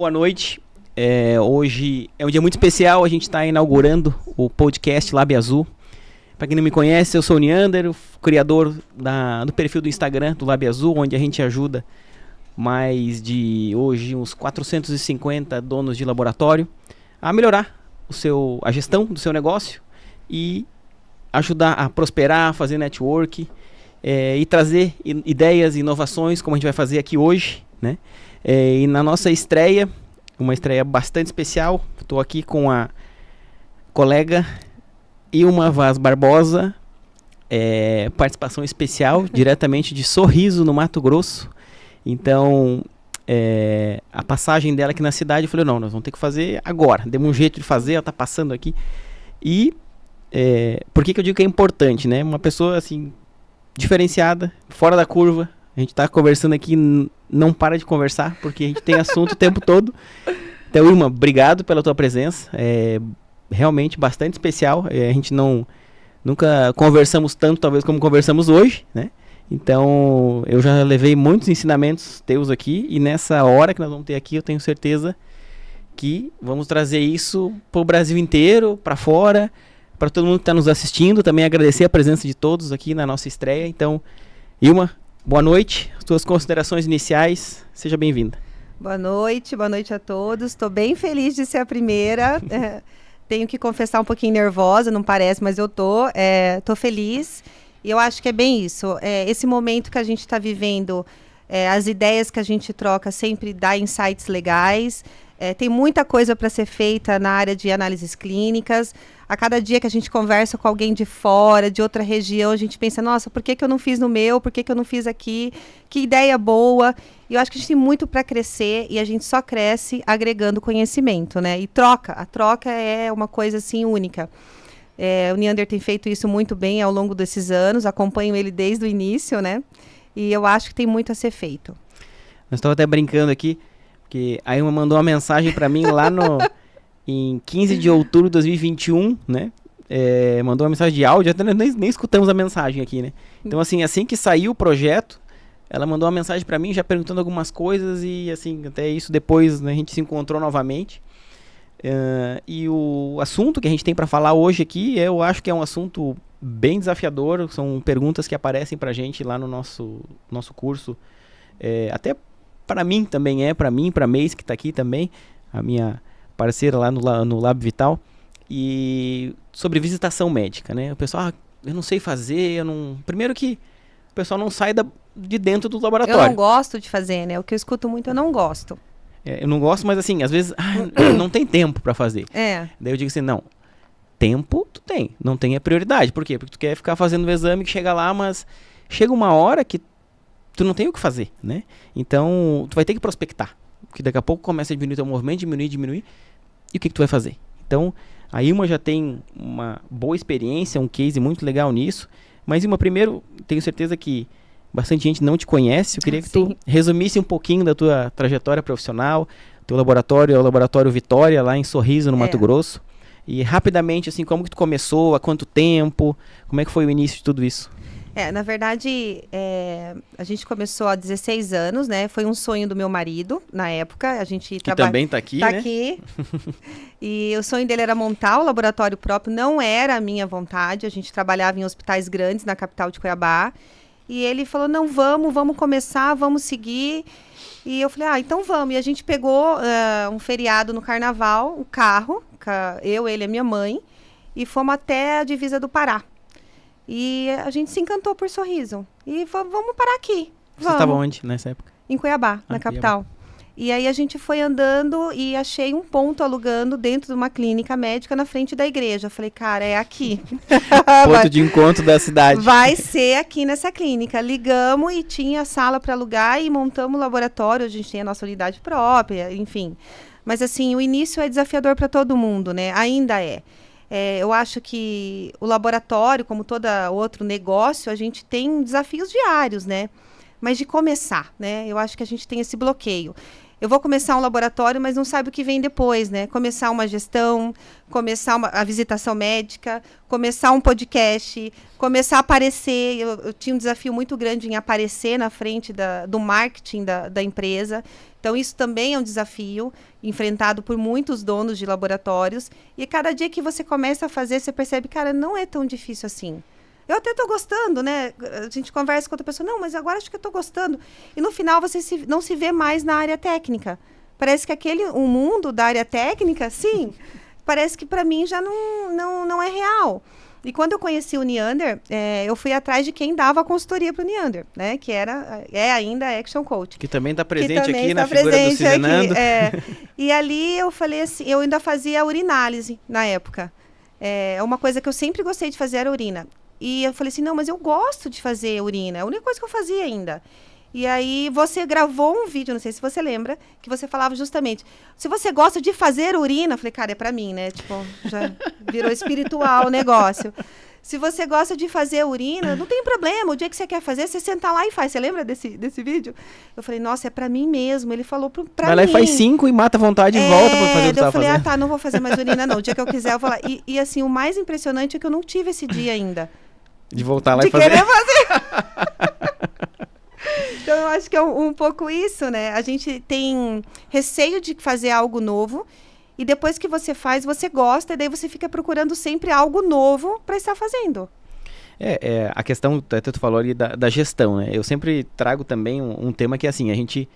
Boa noite. Hoje é um dia muito especial, a gente está inaugurando o podcast Lab Azul. Para quem não me conhece, eu sou o Neander, o criador do perfil do Instagram do Lab Azul, onde a gente ajuda mais de hoje uns 450 donos de laboratório a melhorar a gestão do seu negócio e ajudar a prosperar, fazer network e trazer ideias e inovações, como a gente vai fazer aqui hoje, né? E na nossa estreia, uma estreia bastante especial, estou aqui com a colega Ilma Vaz Barbosa, participação especial, diretamente de Sorriso, no Mato Grosso. Então, a passagem dela aqui na cidade, eu falei, não, nós vamos ter que fazer agora. Demos um jeito de fazer, ela está passando aqui. E por que eu digo que é importante, né? Uma pessoa, assim, diferenciada, fora da curva. A gente está conversando aqui, não para de conversar, porque a gente tem assunto o tempo todo. Então, Ilma, obrigado pela tua presença. Realmente bastante especial. A gente nunca conversamos tanto, talvez, como conversamos hoje, né? Então, eu já levei muitos ensinamentos teus aqui, e nessa hora que nós vamos ter aqui, eu tenho certeza que vamos trazer isso para o Brasil inteiro, para fora, para todo mundo que está nos assistindo. Também agradecer a presença de todos aqui na nossa estreia. Então, Ilma, boa noite. As tuas considerações iniciais, seja bem-vinda. Boa noite a todos. Estou bem feliz de ser a primeira. Tenho que confessar um pouquinho nervosa, não parece, mas eu tô feliz. E eu acho que é bem isso. Esse momento que a gente está vivendo, as ideias que a gente troca sempre dá insights legais. Tem muita coisa para ser feita na área de análises clínicas. A cada dia que a gente conversa com alguém de fora, de outra região, a gente pensa, nossa, por que eu não fiz no meu? Por que eu não fiz aqui? Que ideia boa! E eu acho que a gente tem muito para crescer e a gente só cresce agregando conhecimento, né? E a troca é uma coisa, assim, única. O Neander tem feito isso muito bem ao longo desses anos, acompanho ele desde o início, né? E eu acho que tem muito a ser feito. Nós estávamos até brincando aqui, porque a Ilma mandou uma mensagem para mim lá em 15 de outubro de 2021, né? Mandou uma mensagem de áudio, até nem escutamos a mensagem aqui, né? Então, assim que saiu o projeto, ela mandou uma mensagem para mim, já perguntando algumas coisas, e assim, até isso depois, né, a gente se encontrou novamente. E o assunto que a gente tem para falar hoje aqui, eu acho que é um assunto bem desafiador. São perguntas que aparecem para a gente lá no nosso curso. Até para mim também para a Meis, que está aqui também, a minha parceira lá no Lab Vital, e sobre visitação médica, né? O pessoal, eu não sei fazer, primeiro que o pessoal não sai de dentro do laboratório. Eu não gosto de fazer, né? O que eu escuto muito, eu não gosto. Eu não gosto, mas assim, às vezes não tem tempo para fazer. Daí eu digo assim, não, tempo tu tem, não tem a prioridade. Por quê? Porque tu quer ficar fazendo o exame que chega lá, mas chega uma hora que tu não tem o que fazer, né? Então, tu vai ter que prospectar, porque daqui a pouco começa a diminuir teu movimento, diminuir, e o que tu vai fazer? Então, a Ilma já tem uma boa experiência, um case muito legal nisso, mas Ilma, primeiro, tenho certeza que bastante gente não te conhece. Eu queria que tu resumisse um pouquinho da tua trajetória profissional. Teu laboratório é o Laboratório Vitória, lá em Sorriso, no Mato Grosso. E rapidamente, assim, como que tu começou, há quanto tempo, como é que foi o início de tudo isso? Na verdade, a gente começou há 16 anos, né? Foi um sonho do meu marido, na época. A gente que também está aqui, né? Aqui. E o sonho dele era montar o laboratório próprio, não era a minha vontade. A gente trabalhava em hospitais grandes na capital de Cuiabá. E ele falou, não, vamos começar, vamos seguir. E eu falei, então vamos. E a gente pegou um feriado no carnaval, um carro, eu, ele e a minha mãe, e fomos até a divisa do Pará. E a gente se encantou por Sorriso. E vamos parar aqui. Você estava onde nessa época? Em Cuiabá, na capital. E aí a gente foi andando e achei um ponto alugando dentro de uma clínica médica na frente da igreja. Eu falei, cara, é aqui. Ponto de encontro da cidade. Vai ser aqui nessa clínica. Ligamos e tinha sala para alugar e montamos o laboratório. A gente tem a nossa unidade própria, enfim. Mas assim, o início é desafiador para todo mundo, né? Ainda é. Eu acho que o laboratório, como todo outro negócio, a gente tem desafios diários, né? Mas de começar, né? Eu acho que a gente tem esse bloqueio. eu vou começar um laboratório, mas não sabe o que vem depois, né? Começar uma gestão, começar a visitação médica, começar um podcast, começar a aparecer. Eu tinha um desafio muito grande em aparecer na frente do marketing da empresa. Então, isso também é um desafio enfrentado por muitos donos de laboratórios. E cada dia que você começa a fazer, você percebe, cara, não é tão difícil assim. Eu até estou gostando, né? A gente conversa com outra pessoa, não, mas agora acho que eu estou gostando. E no final você não se vê mais na área técnica. Parece que o mundo da área técnica, sim, parece que para mim já não é real. E quando eu conheci o Neander, eu fui atrás de quem dava a consultoria para o Neander, né? Que ainda a Action Coach. Que também está presente aqui na figura do Cisenando. E ali eu falei assim, eu ainda fazia urinálise na época. Uma coisa que eu sempre gostei de fazer era urina. E eu falei assim, não, mas eu gosto de fazer urina. É a única coisa que eu fazia ainda. E aí você gravou um vídeo, não sei se você lembra, que você falava justamente, se você gosta de fazer urina, eu falei, cara, é pra mim, né? Tipo, já virou espiritual o negócio. Se você gosta de fazer urina, não tem problema. O dia que você quer fazer, você senta lá e faz. Você lembra desse vídeo? Eu falei, nossa, é pra mim mesmo. Ele falou pra Vai lá mim. E faz 5 e mata a vontade e volta pra fazer o que você eu falei, fazendo. tá, não vou fazer mais urina, não. O dia que eu quiser, eu vou lá. E assim, o mais impressionante é que eu não tive esse dia ainda. De voltar lá e fazer. De querer fazer. Então, eu acho que é um pouco isso, né? A gente tem receio de fazer algo novo. E depois que você faz, você gosta. E daí você fica procurando sempre algo novo para estar fazendo. A questão, até tu falou ali da gestão, né? Eu sempre trago também um tema que é assim, a gente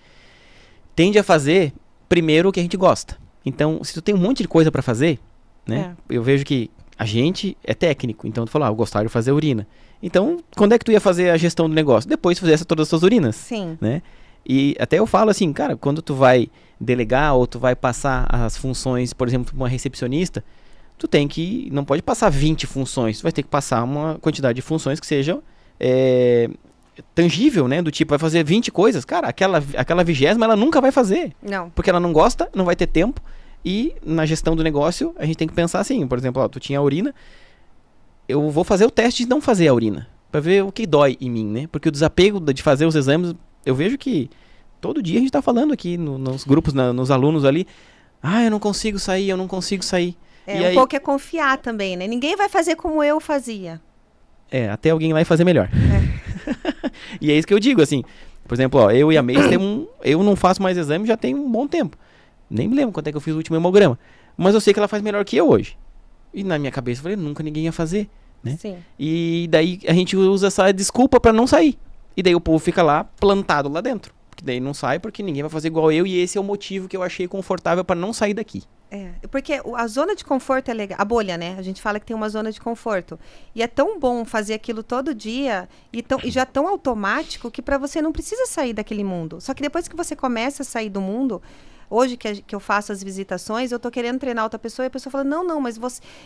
tende a fazer primeiro o que a gente gosta. Então, se tu tem um monte de coisa para fazer, né? Eu vejo que a gente é técnico, então tu falou, eu gostaria de fazer urina. Então, quando é que tu ia fazer a gestão do negócio? Depois de fazer todas as tuas urinas. Sim. Né? E até eu falo assim, cara, quando tu vai delegar ou tu vai passar as funções, por exemplo, para uma recepcionista, tu não pode passar 20 funções, tu vai ter que passar uma quantidade de funções que sejam tangível, né? Do tipo, vai fazer 20 coisas, cara, aquela 20ª ela nunca vai fazer. Não. Porque ela não gosta, não vai ter tempo. E na gestão do negócio, a gente tem que pensar assim, por exemplo, tu tinha a urina, eu vou fazer o teste de não fazer a urina, para ver o que dói em mim, né? Porque o desapego de fazer os exames, eu vejo que todo dia a gente tá falando aqui nos grupos, nos alunos ali, eu não consigo sair. Pouco é confiar também, né? Ninguém vai fazer como eu fazia. Até alguém vai fazer melhor. E é isso que eu digo, assim, por exemplo, eu e a Meis eu não faço mais exame já tem um bom tempo. Nem me lembro quando é que eu fiz o último hemograma. Mas eu sei que ela faz melhor que eu hoje. E na minha cabeça eu falei, nunca ninguém ia fazer, né? Sim. E daí a gente usa essa desculpa pra não sair. E daí o povo fica lá, plantado lá dentro. Porque daí não sai, porque ninguém vai fazer igual eu. E esse é o motivo que eu achei confortável pra não sair daqui. Porque a zona de conforto é legal. A bolha, né? A gente fala que tem uma zona de conforto. E é tão bom fazer aquilo todo dia e já tão automático que pra você não precisa sair daquele mundo. Só que depois que você começa a sair do mundo... Hoje que eu faço as visitações, eu tô querendo treinar outra pessoa e a pessoa fala, não, mas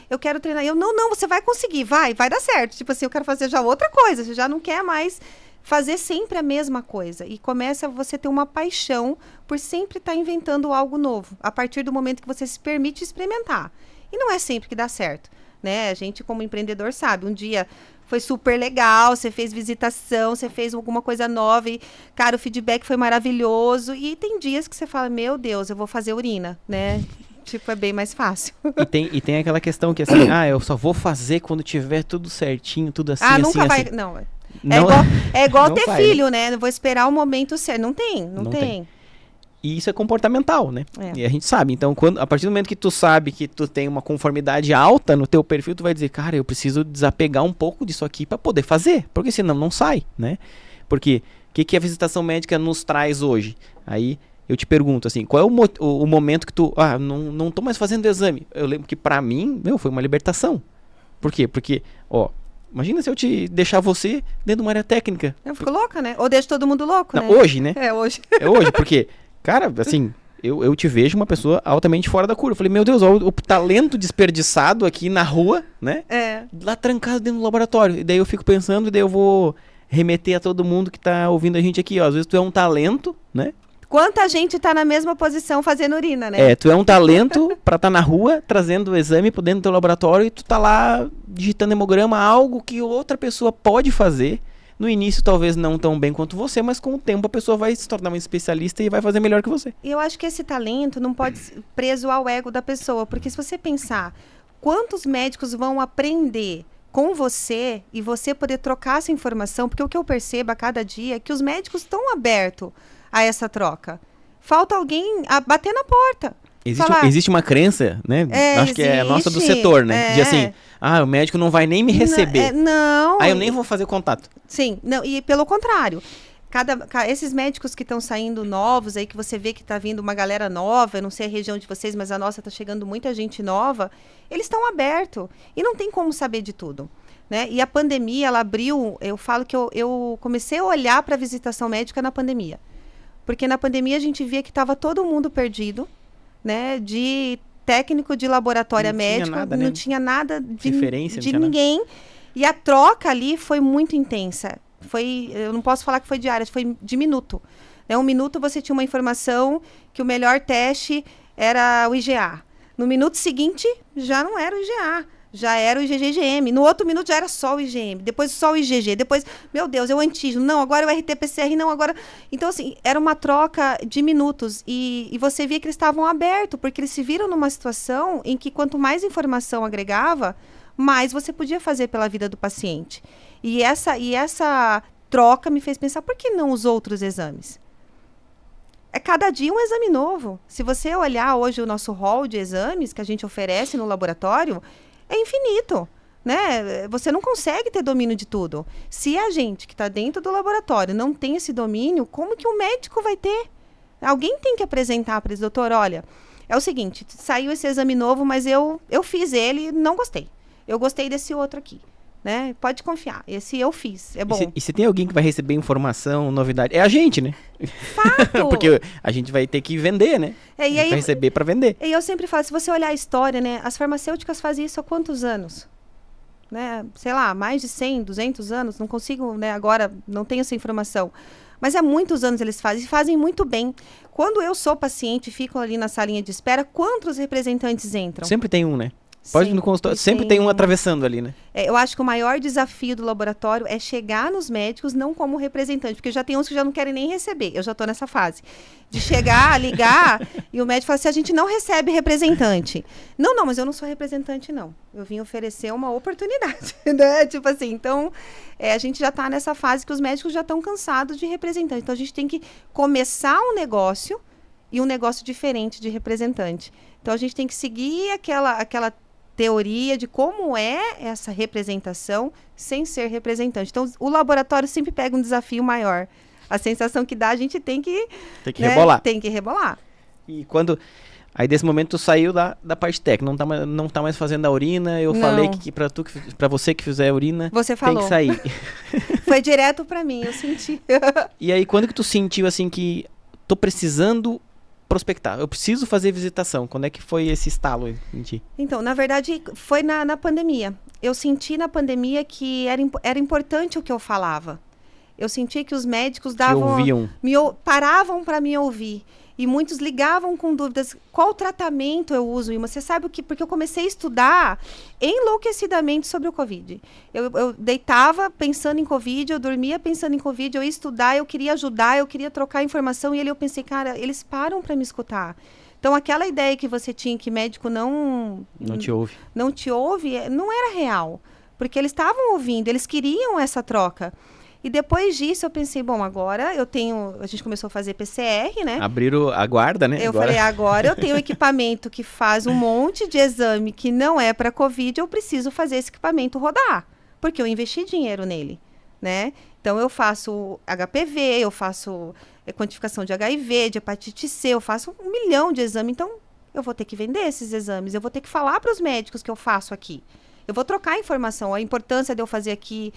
eu quero treinar. Não, você vai conseguir, vai dar certo. Tipo assim, eu quero fazer já outra coisa, você já não quer mais fazer sempre a mesma coisa. E começa você ter uma paixão por sempre estar inventando algo novo, a partir do momento que você se permite experimentar. E não é sempre que dá certo, né? A gente, como empreendedor, sabe, um dia... Foi super legal, você fez visitação, você fez alguma coisa nova e, cara, o feedback foi maravilhoso. E tem dias que você fala, meu Deus, eu vou fazer urina, né? Tipo, é bem mais fácil. E tem aquela questão que assim, eu só vou fazer quando tiver tudo certinho, tudo assim, nunca assim, vai, assim. não. Não, É igual ter faz, filho, né? Vou esperar o momento certo. Não tem. E isso é comportamental, né? E a gente sabe. Então, a partir do momento que tu sabe que tu tem uma conformidade alta no teu perfil, tu vai dizer, cara, eu preciso desapegar um pouco disso aqui para poder fazer. Porque senão não sai, né? Porque o que a visitação médica nos traz hoje? Aí eu te pergunto assim, qual é o momento que tu, não tô mais fazendo exame? Eu lembro que para mim, foi uma libertação. Por quê? Porque, imagina se eu te deixar você dentro de uma área técnica. Eu fico louca, né? Ou deixo todo mundo louco, não, né? Hoje, né? Hoje. É hoje, porque... Cara, assim, eu te vejo uma pessoa altamente fora da curva. Eu falei, meu Deus, olha o talento desperdiçado aqui na rua, né? Lá trancado dentro do laboratório. E daí eu fico pensando, e daí eu vou remeter a todo mundo que tá ouvindo a gente aqui, Às vezes tu é um talento, né? Quanta gente tá na mesma posição fazendo urina, né? Tu é um talento pra estar na rua, trazendo o exame pro dentro do teu laboratório e tu tá lá digitando hemograma, algo que outra pessoa pode fazer, No início, talvez não tão bem quanto você, mas com o tempo a pessoa vai se tornar uma especialista e vai fazer melhor que você. E eu acho que esse talento não pode ser preso ao ego da pessoa, porque se você pensar quantos médicos vão aprender com você e você poder trocar essa informação, porque o que eu percebo a cada dia é que os médicos estão abertos a essa troca. Falta alguém a bater na porta. Existe uma crença, né? Acho que é a nossa do setor, né? De assim, o médico não vai nem me receber. Não. Aí eu nem vou fazer contato. Sim, não, e pelo contrário. Esses médicos que estão saindo novos aí, que você vê que está vindo uma galera nova, eu não sei a região de vocês, mas a nossa está chegando muita gente nova, eles estão abertos e não tem como saber de tudo, né? E a pandemia, ela abriu, eu falo que eu comecei a olhar para a visitação médica na pandemia, porque na pandemia a gente via que estava todo mundo perdido, né? De técnico de laboratório médico, não tinha nada de referência de ninguém, e a troca ali foi muito intensa. Eu não posso falar que foi diária, foi de minuto. Né? Um minuto você tinha uma informação que o melhor teste era o IgA. No minuto seguinte, já não era o IgA, já era o IgG-IgM. No outro minuto já era só o IgM, depois só o IgG, depois, meu Deus, é o antígeno. Não, agora é o RT-PCR, não, agora... Então, assim, era uma troca de minutos. E você via que eles estavam abertos, porque eles se viram numa situação em que quanto mais informação agregava, mais você podia fazer pela vida do paciente. E essa troca me fez pensar, por que não os outros exames? É cada dia um exame novo. Se você olhar hoje o nosso hall de exames que a gente oferece no laboratório, é infinito, né? Você não consegue ter domínio de tudo. Se a gente que está dentro do laboratório não tem esse domínio, como que o médico vai ter? Alguém tem que apresentar para esse doutor, olha, é o seguinte, saiu esse exame novo, mas eu fiz ele e não gostei. Eu gostei desse outro aqui. Né? Pode confiar, esse eu fiz, é bom. E se tem alguém que vai receber informação, novidade, é a gente, né? Fato! Porque a gente vai ter que vender, né? E aí, vai receber para vender. E eu sempre falo, se você olhar a história, né? As farmacêuticas fazem isso há quantos anos? Né? Sei lá, mais de 100, 200 anos, não consigo, né? Agora não tenho essa informação. Mas há muitos anos eles fazem, e fazem muito bem. Quando eu sou paciente e fico ali na salinha de espera, quantos representantes entram? Sempre tem um, né? Pode ir no consultório, sempre tem um atravessando ali, né? Eu acho que o maior desafio do laboratório é chegar nos médicos não como representante, porque já tem uns que já não querem nem receber, eu já estou nessa fase. De chegar, ligar, e o médico fala assim, a gente não recebe representante. Não, mas eu não sou representante, não. Eu vim oferecer uma oportunidade, né? Tipo assim, então, a gente já está nessa fase que os médicos já estão cansados de representante. Então, a gente tem que começar um negócio e um negócio diferente de representante. Então, a gente tem que seguir aquela teoria de como é essa representação sem ser representante. Então, o laboratório sempre pega um desafio maior. A sensação que dá, a gente tem que rebolar. Tem que rebolar. E quando... Aí, desse momento, tu saiu da parte técnica, não tá mais fazendo a urina, eu falei que pra você que fizer a urina, você falou. Tem que sair. Foi direto pra mim, eu senti. E aí, quando que tu sentiu, assim, que tô precisando prospectar, eu preciso fazer visitação? Quando é que foi esse estalo em ti? Então, na verdade, foi na pandemia. Eu senti na pandemia que era importante o que eu falava. Eu senti que os médicos paravam para me ouvir. E muitos ligavam com dúvidas, qual tratamento eu uso, Ilma? Você sabe o que? Porque eu comecei a estudar enlouquecidamente sobre o Covid. Eu deitava pensando em Covid, eu dormia pensando em Covid, eu ia estudar, eu queria ajudar, eu queria trocar informação, e eu pensei, cara, eles param para me escutar. Então, aquela ideia que você tinha que médico não te ouve, não era real. Porque eles estavam ouvindo, eles queriam essa troca. E depois disso eu pensei, bom, agora a gente começou a fazer PCR, né? Abriram a guarda, né? Falei, agora eu tenho um equipamento que faz um monte de exame que não é para Covid, eu preciso fazer esse equipamento rodar, porque eu investi dinheiro nele, né? Então eu faço HPV, eu faço quantificação de HIV, de hepatite C, eu faço 1 milhão de exames, então eu vou ter que vender esses exames, eu vou ter que falar para os médicos que eu faço aqui. Eu vou trocar informação, a importância de eu fazer aqui,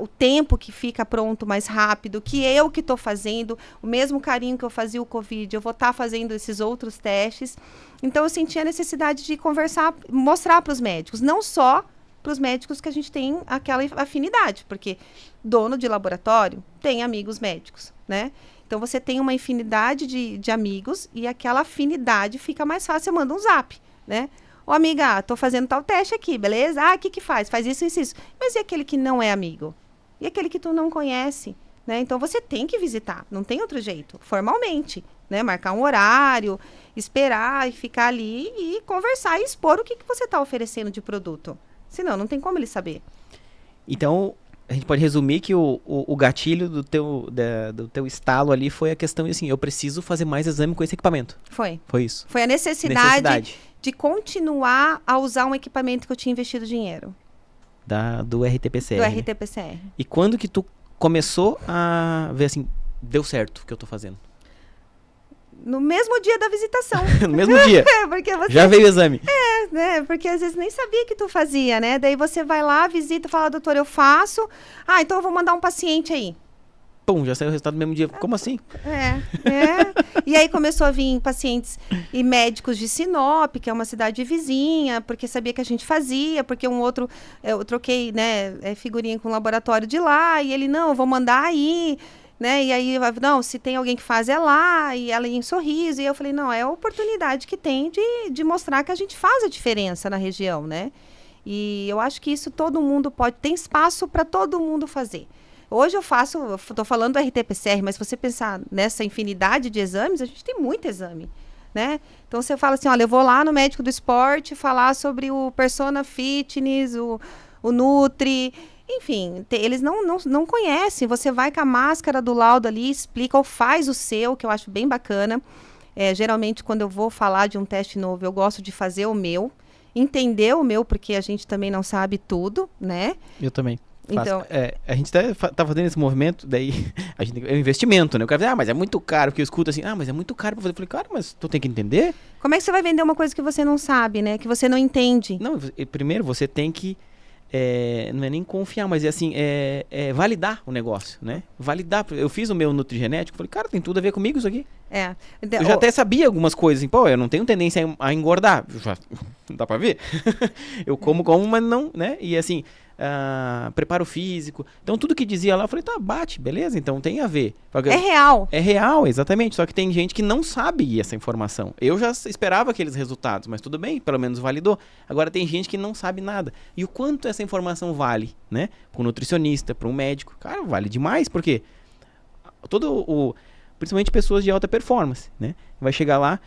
o tempo que fica pronto mais rápido, que eu que estou fazendo, o mesmo carinho que eu fazia o Covid, eu vou estar fazendo esses outros testes. Então, eu senti a necessidade de conversar, mostrar para os médicos, não só para os médicos que a gente tem aquela afinidade, porque dono de laboratório tem amigos médicos, né? Então, você tem uma infinidade de amigos e aquela afinidade fica mais fácil, você manda um zap, né? Ô, amiga, tô fazendo tal teste aqui, beleza? O que faz? Faz isso, isso, isso. Mas e aquele que não é amigo? E aquele que tu não conhece, né? Então, você tem que visitar, não tem outro jeito, formalmente, né? Marcar um horário, esperar e ficar ali e conversar e expor o que você está oferecendo de produto. Senão, não tem como ele saber. Então, a gente pode resumir que o gatilho do teu estalo ali foi a questão de assim, eu preciso fazer mais exame com esse equipamento. Foi. Foi isso. Foi a necessidade de continuar a usar um equipamento que eu tinha investido dinheiro. Do RT-PCR. Do né? RT-PCR. E quando que tu começou a ver assim, deu certo o que eu tô fazendo? No mesmo dia da visitação. No mesmo dia? Porque você... Já veio o exame? Né? Porque às vezes nem sabia que tu fazia, né? Daí você vai lá, visita, fala, doutor, eu faço. Ah, então eu vou mandar um paciente aí. Pum, já saiu o resultado no mesmo dia. Como assim? E aí começou a vir pacientes e médicos de Sinop, que é uma cidade vizinha, porque sabia que a gente fazia, porque um outro, eu troquei, né, figurinha com o laboratório de lá, e ele, não, eu vou mandar aí, né, e aí, não, se tem alguém que faz é lá, e ela ia em Sorriso, e eu falei, não, é a oportunidade que tem de mostrar que a gente faz a diferença na região, né, e eu acho que isso todo mundo tem espaço para todo mundo fazer. Hoje eu estou falando do RT-PCR, mas se você pensar nessa infinidade de exames, a gente tem muito exame, né? Então você fala assim, olha, eu vou lá no médico do esporte falar sobre o Persona Fitness, o Nutri, enfim, eles não conhecem. Você vai com a máscara do laudo ali, explica ou faz o seu, que eu acho bem bacana. Geralmente, quando eu vou falar de um teste novo, eu gosto de fazer o meu, entender o meu, porque a gente também não sabe tudo, né? Eu também. Então, a gente tá fazendo esse movimento, daí é um investimento, né? O cara diz, mas é muito caro, porque eu escuto assim, mas é muito caro pra fazer. Eu falei, cara, mas tu tem que entender. Como é que você vai vender uma coisa que você não sabe, né? Que você não entende? Não, primeiro você tem que, não é nem confiar, mas é assim, validar o negócio, né? Validar. Eu fiz o meu nutrigenético, falei, cara, tem tudo a ver comigo isso aqui. Eu já até sabia algumas coisas, assim, eu não tenho tendência a engordar. Dá pra ver? Eu como, mas não, né? E assim... preparo físico. Então, tudo que dizia lá, eu falei, tá, bate, beleza, então tem a ver. É real. É real, exatamente. Só que tem gente que não sabe essa informação. Eu já esperava aqueles resultados, mas tudo bem, pelo menos validou. Agora tem gente que não sabe nada. E o quanto essa informação vale, né? Para um nutricionista, para um médico. Cara, vale demais, porque principalmente pessoas de alta performance, né? Vai chegar lá,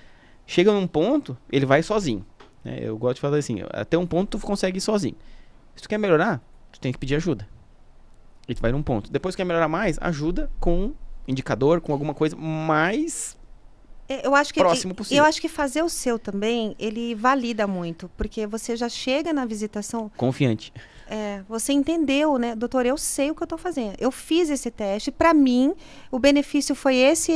chega num ponto, ele vai sozinho. Né? Eu gosto de falar assim, até um ponto tu consegue ir sozinho. Se tu quer melhorar, tu tem que pedir ajuda. E tu vai num ponto. Depois que quer melhorar mais, ajuda com indicador, com alguma coisa mais próximo possível. Eu acho que fazer o seu também, ele valida muito. Porque você já chega na visitação... Confiante. Você entendeu, né? Doutor, eu sei o que eu tô fazendo. Eu fiz esse teste. Pra mim, o benefício foi esse,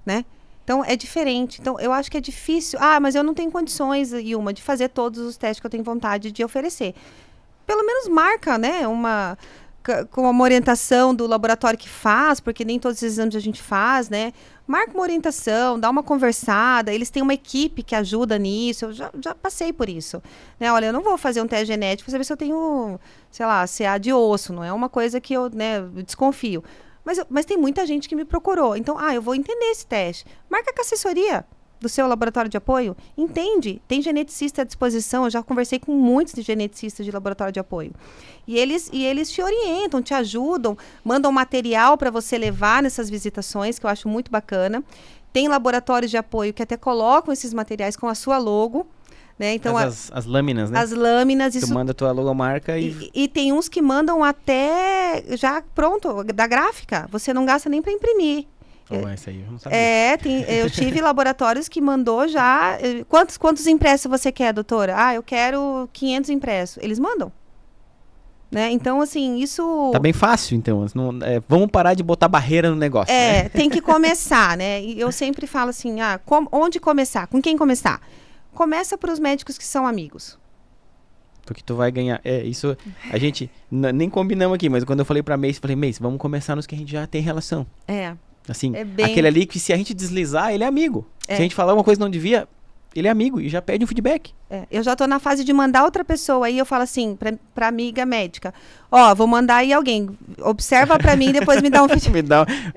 né? Então, é diferente. Então, eu acho que é difícil. Mas eu não tenho condições, Ilma, de fazer todos os testes que eu tenho vontade de oferecer. Pelo menos marca, né, com uma orientação do laboratório que faz, porque nem todos os exames a gente faz, né? Marca uma orientação, dá uma conversada, eles têm uma equipe que ajuda nisso, eu já passei por isso. Né? Olha, eu não vou fazer um teste genético para saber se eu tenho, sei lá, CA de osso, não é uma coisa que eu, né, desconfio. Mas tem muita gente que me procurou, então, eu vou entender esse teste. Marca com a assessoria do seu laboratório de apoio, entende, tem geneticista à disposição, eu já conversei com muitos geneticistas de laboratório de apoio, e eles te orientam, te ajudam, mandam material para você levar nessas visitações, que eu acho muito bacana. Tem laboratórios de apoio que até colocam esses materiais com a sua logo, né? Então, as lâminas, né? As lâminas, tu manda a tua logomarca e tem uns que mandam até já pronto, da gráfica, você não gasta nem para imprimir. Essa aí eu não sabia. Eu tive laboratórios que mandou já... Quantos impressos você quer, doutora? Eu quero 500 impressos. Eles mandam. Né? Então, assim, isso... Tá bem fácil, então. Vamos parar de botar barreira no negócio. Né? Tem que começar, né? E eu sempre falo assim, onde começar? Com quem começar? Começa para os médicos que são amigos. Porque tu vai ganhar... isso... A gente... nem combinamos aqui, mas quando eu falei pra Mace, vamos começar nos que a gente já tem relação. Assim, aquele ali que se a gente deslizar, ele é amigo. Se a gente falar uma coisa que não devia, ele é amigo e já pede um feedback. Eu já tô na fase de mandar outra pessoa aí, eu falo assim, pra amiga médica, vou mandar aí alguém, observa pra mim e depois me dá um feedback.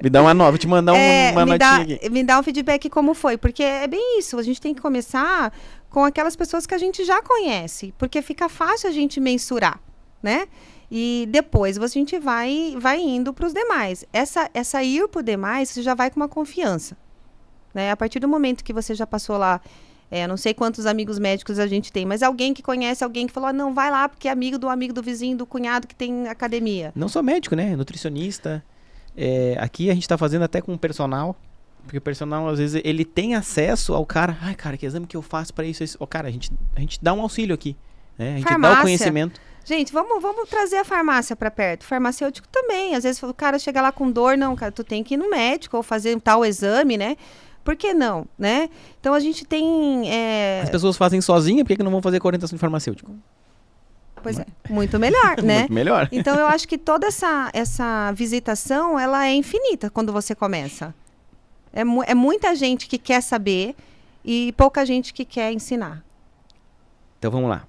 me dá uma nova, vou te mandar uma notinha aqui. Me dá um feedback como foi, porque é bem isso, a gente tem que começar com aquelas pessoas que a gente já conhece, porque fica fácil a gente mensurar, né? E depois a gente vai indo para os demais. Essa ir para o demais, você já vai com uma confiança. Né? A partir do momento que você já passou lá, não sei quantos amigos médicos a gente tem, mas alguém que conhece alguém que falou, não, vai lá porque é amigo do vizinho, do cunhado que tem academia. Não só médico, né? Nutricionista. Aqui a gente tá fazendo até com o personal, porque o personal, às vezes, ele tem acesso ao cara. Ai, cara, que exame que eu faço para isso? Cara, a gente dá um auxílio aqui. Né? A gente dá o conhecimento. Gente, vamos trazer a farmácia para perto. Farmacêutico também. Às vezes o cara chega lá com dor, não, cara, tu tem que ir no médico ou fazer um tal exame, né? Por que não, né? Então a gente tem... As pessoas fazem sozinha, por que não vão fazer com orientação de farmacêutico? Pois é, muito melhor, né? Muito melhor. Então eu acho que toda essa visitação, ela é infinita quando você começa. É muita gente que quer saber e pouca gente que quer ensinar. Então vamos lá.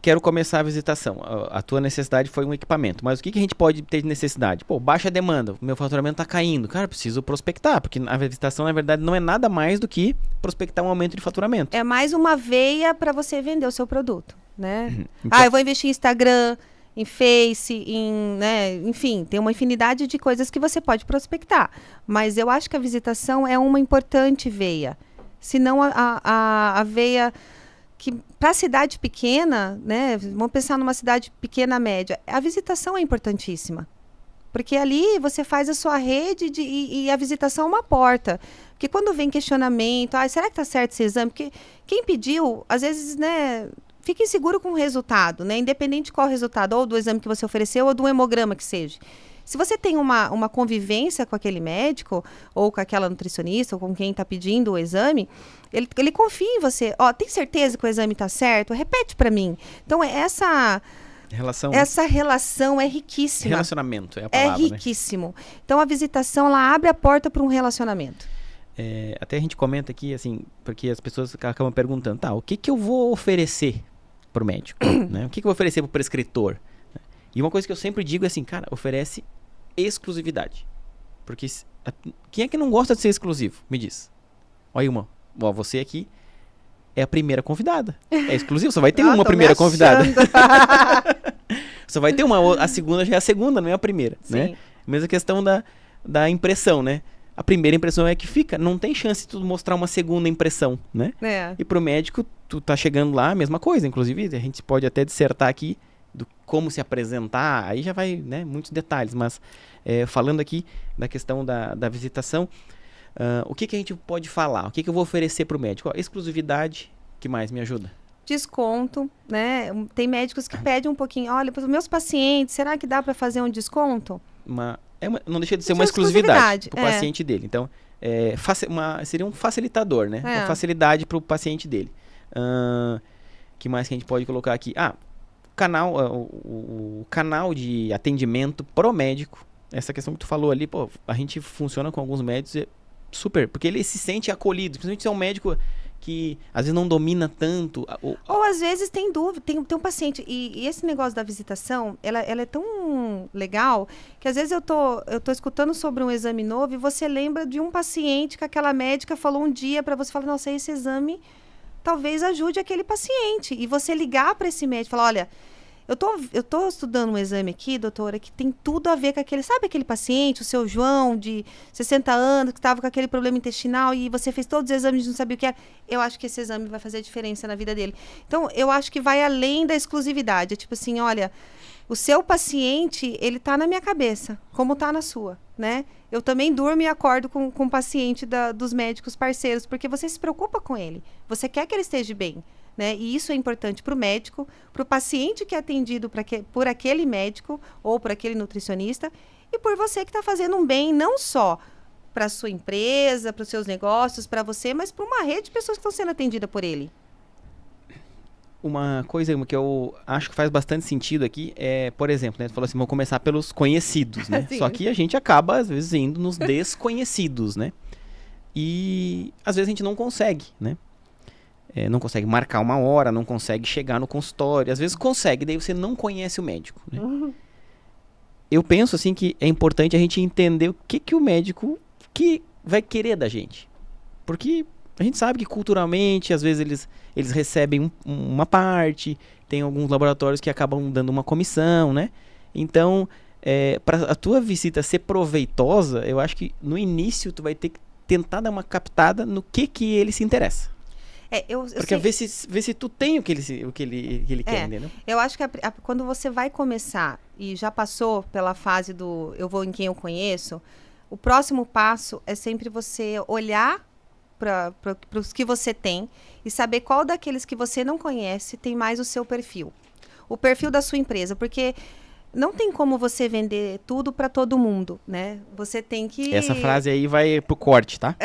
Quero começar a visitação. A tua necessidade foi um equipamento. Mas o que a gente pode ter de necessidade? Pô, baixa demanda. O meu faturamento está caindo. Cara, preciso prospectar. Porque a visitação, na verdade, não é nada mais do que prospectar um aumento de faturamento. É mais uma veia para você vender o seu produto, né? Então, eu vou investir em Instagram, em Face, né? Enfim, tem uma infinidade de coisas que você pode prospectar. Mas eu acho que a visitação é uma importante veia. Se não a veia... que para a cidade pequena, né, vamos pensar numa cidade pequena, média, a visitação é importantíssima. Porque ali você faz a sua rede e a visitação é uma porta. Porque quando vem questionamento, será que está certo esse exame? Porque quem pediu, às vezes, né, fica inseguro com o resultado, né, independente de qual resultado, ou do exame que você ofereceu, ou do hemograma que seja. Se você tem uma convivência com aquele médico, ou com aquela nutricionista, ou com quem está pedindo o exame, ele confia em você. Tem certeza que o exame está certo? Repete para mim. Então, essa relação é riquíssima. Relacionamento é a palavra, é riquíssimo. Né? Então, a visitação, ela abre a porta para um relacionamento. Até a gente comenta aqui, assim, porque as pessoas acabam perguntando, o que eu vou oferecer para o médico? Né? O que eu vou oferecer para o prescritor? E uma coisa que eu sempre digo é assim, cara, oferece exclusividade. Porque quem é que não gosta de ser exclusivo? Me diz. Olha uma. Você aqui é a primeira convidada. É exclusivo, só vai ter uma primeira convidada. Só vai ter uma, a segunda já é a segunda, não é a primeira. Né? Mesma questão da impressão, né? A primeira impressão é que fica, não tem chance de tu mostrar uma segunda impressão, né? E pro médico, tu tá chegando lá, a mesma coisa. Inclusive, a gente pode até dissertar aqui do como se apresentar, aí já vai, né, muitos detalhes, mas falando aqui da questão da visitação, o que a gente pode falar? O que eu vou oferecer para o médico? Não que mais me ajuda? Desconto, né? Tem médicos que pedem um pouquinho, olha, para os meus pacientes, será que dá para fazer um desconto? Não deixa de ser uma exclusividade para o paciente dele. Então, seria um facilitador, né? Uma facilidade para o paciente dele. Que mais que a gente pode colocar aqui? O canal de atendimento pro médico, essa questão que tu falou ali, a gente funciona com alguns médicos super, porque ele se sente acolhido, principalmente se é um médico que às vezes não domina tanto. Ou às vezes tem dúvida, tem um paciente, e esse negócio da visitação, ela é tão legal, que às vezes eu tô escutando sobre um exame novo e você lembra de um paciente que aquela médica falou um dia para você, falar, nossa, esse exame talvez ajude aquele paciente. E você ligar para esse médico e falar, olha, eu tô estudando um exame aqui, doutora, que tem tudo a ver com sabe aquele paciente, o seu João, de 60 anos, que estava com aquele problema intestinal e você fez todos os exames e não sabia o que era. Eu acho que esse exame vai fazer diferença na vida dele. Então, eu acho que vai além da exclusividade. É tipo assim, olha, o seu paciente, ele tá na minha cabeça, como tá na sua, né? Eu também durmo e acordo com o paciente dos médicos parceiros, porque você se preocupa com ele. Você quer que ele esteja bem, né? E isso é importante para o médico, para o paciente que é atendido por aquele médico ou por aquele nutricionista e por você que está fazendo um bem não só para a sua empresa, para os seus negócios, para você, mas para uma rede de pessoas que estão sendo atendidas por ele. Uma coisa que eu acho que faz bastante sentido aqui é, por exemplo, né, tu falou assim, vamos começar pelos conhecidos, né? Só que a gente acaba, às vezes, indo nos desconhecidos, né? E, às vezes, a gente não consegue, né? Não consegue marcar uma hora, não consegue chegar no consultório. Às vezes consegue, daí você não conhece o médico, né? Eu penso, assim, que é importante a gente entender o que o médico vai querer da gente. Porque A gente sabe que culturalmente, às vezes eles recebem uma parte, tem alguns laboratórios que acabam dando uma comissão, né? Então, para a tua visita ser proveitosa, eu acho que no início tu vai ter que tentar dar uma captada no que ele se interessa. Porque ver se tu tem o que ele quer, entendeu? Eu acho que quando você vai começar e já passou pela fase do eu vou em quem eu conheço, o próximo passo é sempre você olhar para os que você tem e saber qual daqueles que você não conhece tem mais o seu perfil. O perfil da sua empresa, porque não tem como você vender tudo para todo mundo, né? Você tem que... Essa frase aí vai pro corte, tá?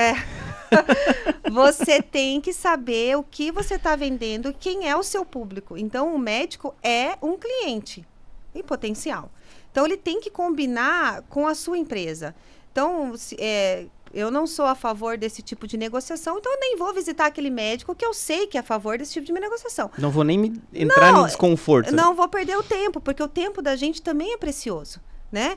Você tem que saber o que você está vendendo e quem é o seu público. Então, o médico é um cliente em potencial. Então, ele tem que combinar com a sua empresa. Então, eu não sou a favor desse tipo de negociação, então eu nem vou visitar aquele médico que eu sei que é a favor desse tipo de negociação. Não vou nem entrar no desconforto. Não vou perder o tempo, porque o tempo da gente também é precioso, né?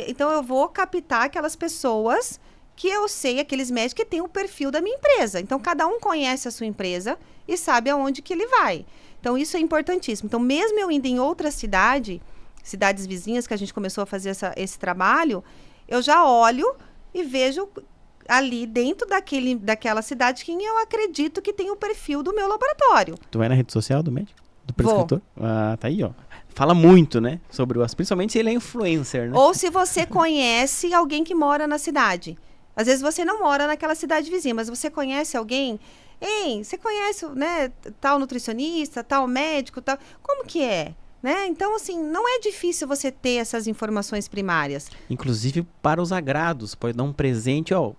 Então eu vou captar aquelas pessoas que eu sei, aqueles médicos que têm o perfil da minha empresa. Então, cada um conhece a sua empresa e sabe aonde que ele vai. Então, isso é importantíssimo. Então, mesmo eu indo em outra cidades vizinhas que a gente começou a fazer esse trabalho, eu já olho e vejo ali dentro daquela cidade quem eu acredito que tem o perfil do meu laboratório. Tu vai na rede social do médico? Do prescritor? Ah, tá aí, ó. Fala muito, né? Sobre principalmente se ele é influencer, né? Ou se você conhece alguém que mora na cidade. Às vezes você não mora naquela cidade vizinha, mas você conhece alguém. Ei, você conhece, né, tal nutricionista, tal médico, tal... Como que é? Né? Então, assim, não é difícil você ter essas informações primárias. Inclusive para os agrados. Pode dar um presente, ó. O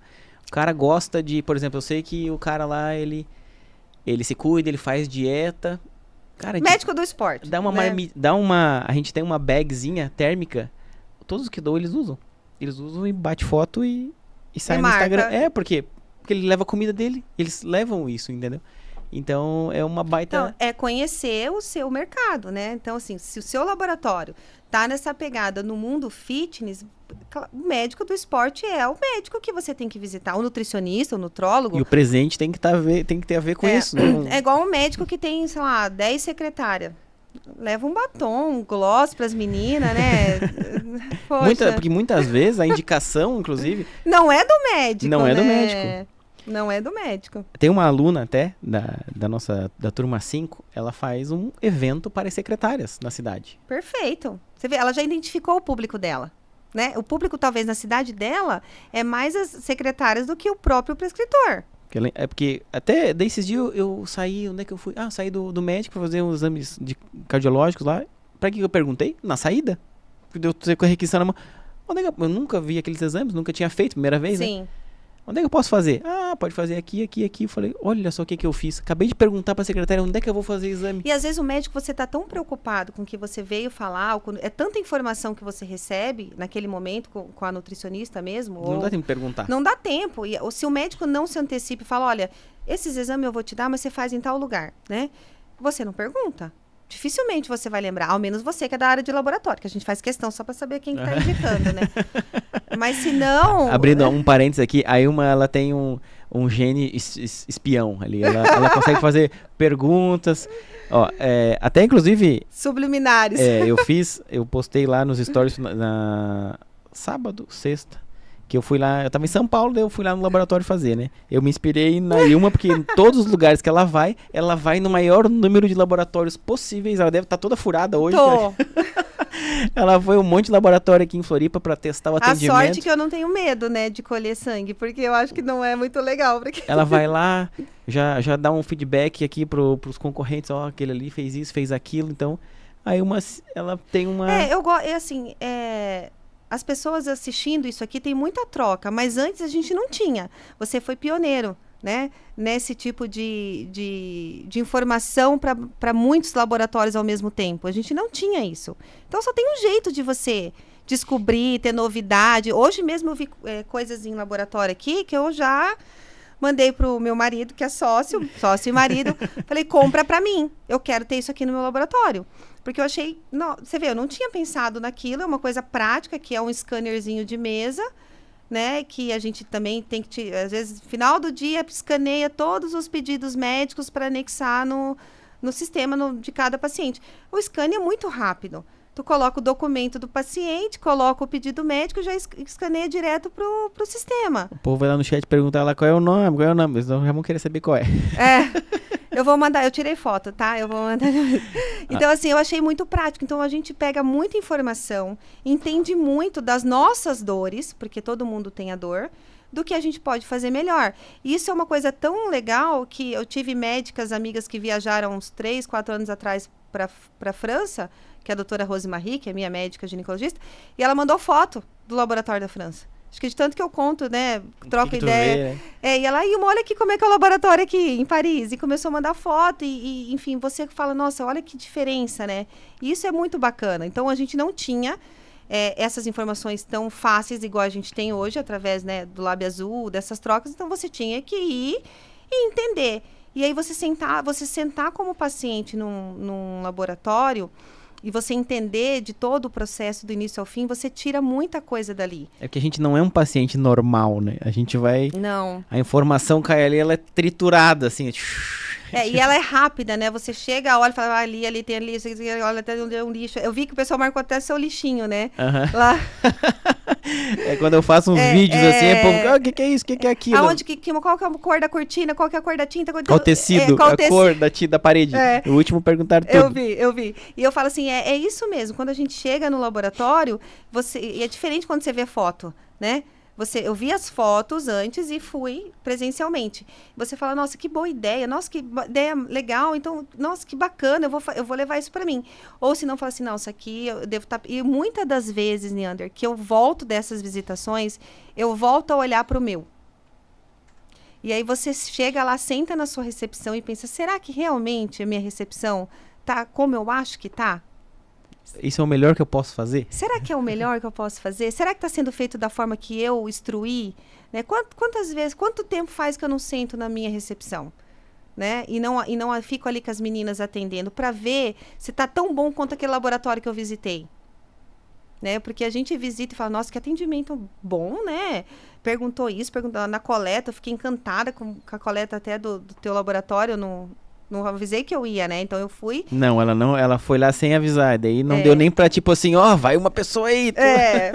cara gosta de... Por exemplo, eu sei que o cara lá, ele se cuida, ele faz dieta. Cara, médico do esporte. Dá uma a gente tem uma bagzinha térmica. Todos que dou, eles usam. Eles usam e bate foto e sai no Instagram. Porque ele leva a comida dele. Eles levam isso, entendeu? Então, é uma baita... Então, é conhecer o seu mercado, né? Então, assim, se o seu laboratório tá nessa pegada no mundo fitness, o médico do esporte é o médico que você tem que visitar. O nutricionista, o nutrólogo... E o presente tem que ter a ver com isso. Né? É igual um médico que tem, sei lá, 10 secretárias. Leva um batom, um gloss para as meninas, né? Poxa. Porque muitas vezes a indicação, inclusive... Não é do médico, Não é né? do médico. Não é do médico. Tem uma aluna até, da turma 5, ela faz um evento para as secretárias na cidade. Perfeito. Você vê, ela já identificou o público dela, né? O público, talvez, na cidade dela, é mais as secretárias do que o próprio prescritor. Porque até desses dias eu saí, onde é que eu fui? Saí do médico para fazer uns exames cardiológicos lá. Para que eu perguntei? Na saída. Porque eu com a requisição na mão. Eu nunca vi aqueles exames, nunca tinha feito, primeira vez, Sim. né? Onde é que eu posso fazer? Pode fazer aqui. Eu falei, olha só o que eu fiz. Acabei de perguntar para a secretária onde é que eu vou fazer exame. E às vezes o médico, você está tão preocupado com o que você veio falar, é tanta informação que você recebe naquele momento com a nutricionista mesmo. Não dá tempo de perguntar. Não dá tempo. E se o médico não se antecipa e fala, olha, esses exames eu vou te dar, mas você faz em tal lugar, né? Você não pergunta. Dificilmente você vai lembrar, ao menos você que é da área de laboratório, que a gente faz questão só para saber quem que tá indicando, né? Mas se não... Abrindo um parênteses aqui, a Ilma, ela tem um gene espião ali, ela consegue fazer perguntas, ó, até inclusive... Subliminares. Eu postei lá nos stories na sábado, sexta, que eu fui lá, eu tava em São Paulo, daí eu fui lá no laboratório fazer, né? Eu me inspirei na Ilma, porque em todos os lugares que ela vai no maior número de laboratórios possíveis. Ela deve estar toda furada hoje. Ela foi um monte de laboratório aqui em Floripa para testar o atendimento. A sorte que eu não tenho medo, né, de colher sangue, porque eu acho que não é muito legal. Porque... Ela vai lá, já dá um feedback aqui pros concorrentes, ó, aquele ali fez isso, fez aquilo, então... Aí ela tem uma... As pessoas assistindo isso aqui tem muita troca, mas antes a gente não tinha. Você foi pioneiro, né? Nesse tipo de informação para muitos laboratórios ao mesmo tempo. A gente não tinha isso. Então só tem um jeito de você descobrir, ter novidade. Hoje mesmo eu vi coisas em laboratório aqui que eu já mandei pro meu marido, que é sócio e marido. Falei, compra para mim. Eu quero ter isso aqui no meu laboratório. Porque eu achei... Não, você vê, eu não tinha pensado naquilo. É uma coisa prática, que é um scannerzinho de mesa. né? Que a gente também tem que, às vezes, no final do dia, escaneia todos os pedidos médicos para anexar no sistema de cada paciente. O scan é muito rápido. Tu coloca o documento do paciente, coloca o pedido médico e já escaneia direto pro sistema. O povo vai lá no chat perguntar lá qual é o nome, eles já vão querer saber qual é. Eu vou mandar, eu tirei foto, tá? Eu vou mandar. Então, assim, eu achei muito prático. Então, a gente pega muita informação, entende muito das nossas dores, porque todo mundo tem a dor, do que a gente pode fazer melhor. E isso é uma coisa tão legal que eu tive médicas, amigas que viajaram uns 3, 4 anos atrás para a França, que é a doutora Rosemarie, que é minha médica ginecologista, e ela mandou foto do laboratório da França. Acho que de tanto que eu conto, né, troco ideia. Vê, né? E ela, olha aqui como é que é o laboratório aqui em Paris. E começou a mandar foto e enfim, você fala, nossa, olha que diferença, né? E isso é muito bacana. Então, a gente não tinha essas informações tão fáceis, igual a gente tem hoje, através, né, do Lábio Azul, dessas trocas. Então, você tinha que ir e entender. E aí, você sentar como paciente num laboratório e você entender de todo o processo do início ao fim, você tira muita coisa dali. É que a gente não é um paciente normal, né? A gente vai... Não. A informação cai ali, ela é triturada, assim. E ela é rápida, né? Você chega, olha e fala, ali tem lixo, olha, até um lixo. Eu vi que o pessoal marcou até seu lixinho, né? Lá. Quando eu faço uns vídeos assim, o povo, o que é isso? O que é aquilo? Qual que é a cor da cortina? Qual que é a cor da tinta? Qual o tecido? A cor da parede. O último perguntaram tudo. Eu vi. E eu falo assim, é isso mesmo. Quando a gente chega no laboratório, é diferente quando você vê foto, né? Eu vi as fotos antes e fui presencialmente. Você fala, nossa, que boa ideia, nossa, que ideia legal, então, nossa, que bacana, eu vou levar isso para mim. Ou se não, fala assim, não, isso aqui eu devo estar... E muitas das vezes, Neander, que eu volto dessas visitações, eu volto a olhar para o meu. E aí você chega lá, senta na sua recepção e pensa, será que realmente a minha recepção tá como eu acho que tá? Isso é o melhor que eu posso fazer? Será que é o melhor que eu posso fazer? Será que está sendo feito da forma que eu instruí? Né? Quanto tempo faz que eu não sento na minha recepção? Né? E não fico ali com as meninas atendendo para ver se está tão bom quanto aquele laboratório que eu visitei. Né? Porque a gente visita e fala, nossa, que atendimento bom, né? Perguntou na coleta, eu fiquei encantada com a coleta até do teu laboratório, não avisei que eu ia, né? Então eu fui. Não, ela foi lá sem avisar. Daí não deu nem pra, tipo assim, vai uma pessoa aí.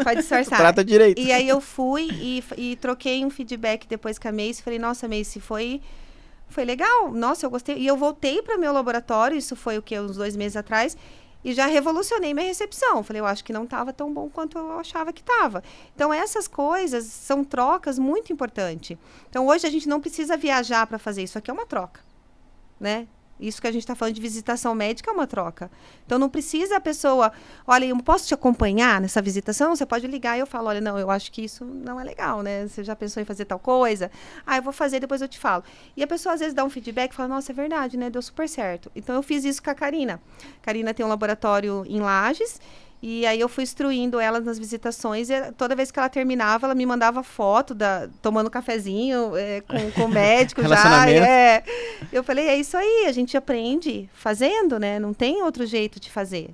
Pode disfarçar. Trata direito. E aí eu fui e troquei um feedback depois com a Macy. Falei, nossa, Macy, foi legal. Nossa, eu gostei. E eu voltei para meu laboratório, isso foi uns 2 meses atrás, e já revolucionei minha recepção. Falei, eu acho que não estava tão bom quanto eu achava que estava. Então, essas coisas são trocas muito importantes. Então, hoje a gente não precisa viajar para fazer isso. Aqui é uma troca. Né? Isso que a gente está falando de visitação médica é uma troca. Então, não precisa a pessoa... Olha, eu posso te acompanhar nessa visitação? Você pode ligar e eu falo, olha, não, eu acho que isso não é legal, né? Você já pensou em fazer tal coisa? Eu vou fazer, depois eu te falo. E a pessoa, às vezes, dá um feedback e fala, nossa, é verdade, né? Deu super certo. Então, eu fiz isso com a Karina. A Karina tem um laboratório em Lages. E aí eu fui instruindo ela nas visitações e toda vez que ela terminava, ela me mandava foto tomando cafezinho com o médico já. Eu falei, é isso aí, a gente aprende fazendo, né? Não tem outro jeito de fazer.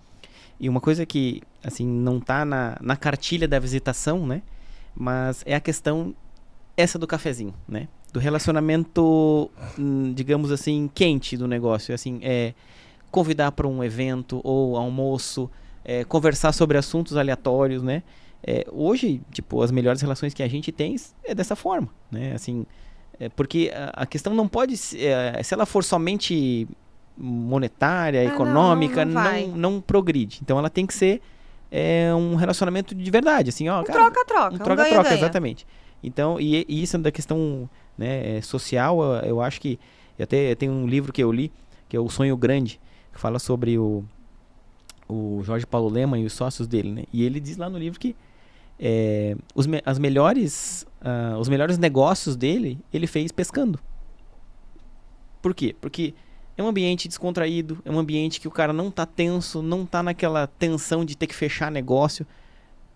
E uma coisa que, assim, não tá na cartilha da visitação, né? Mas é a questão essa do cafezinho, né? Do relacionamento, digamos assim, quente do negócio. Assim, convidar para um evento ou almoço, conversar sobre assuntos aleatórios, né? Hoje, tipo, as melhores relações que a gente tem é dessa forma, né? Assim, porque a questão não pode... se ela for somente monetária, econômica, não progride. Então, ela tem que ser um relacionamento de verdade, assim, ó... Troca-troca. Um troca-troca, exatamente. Então, e isso da questão, né, social, eu acho que... Até tem um livro que eu li, que é O Sonho Grande, que fala sobre o Jorge Paulo Lemann e os sócios dele, né? E ele diz lá no livro que os melhores negócios dele, ele fez pescando. Por quê? Porque é um ambiente descontraído, é um ambiente que o cara não tá tenso, não tá naquela tensão de ter que fechar negócio.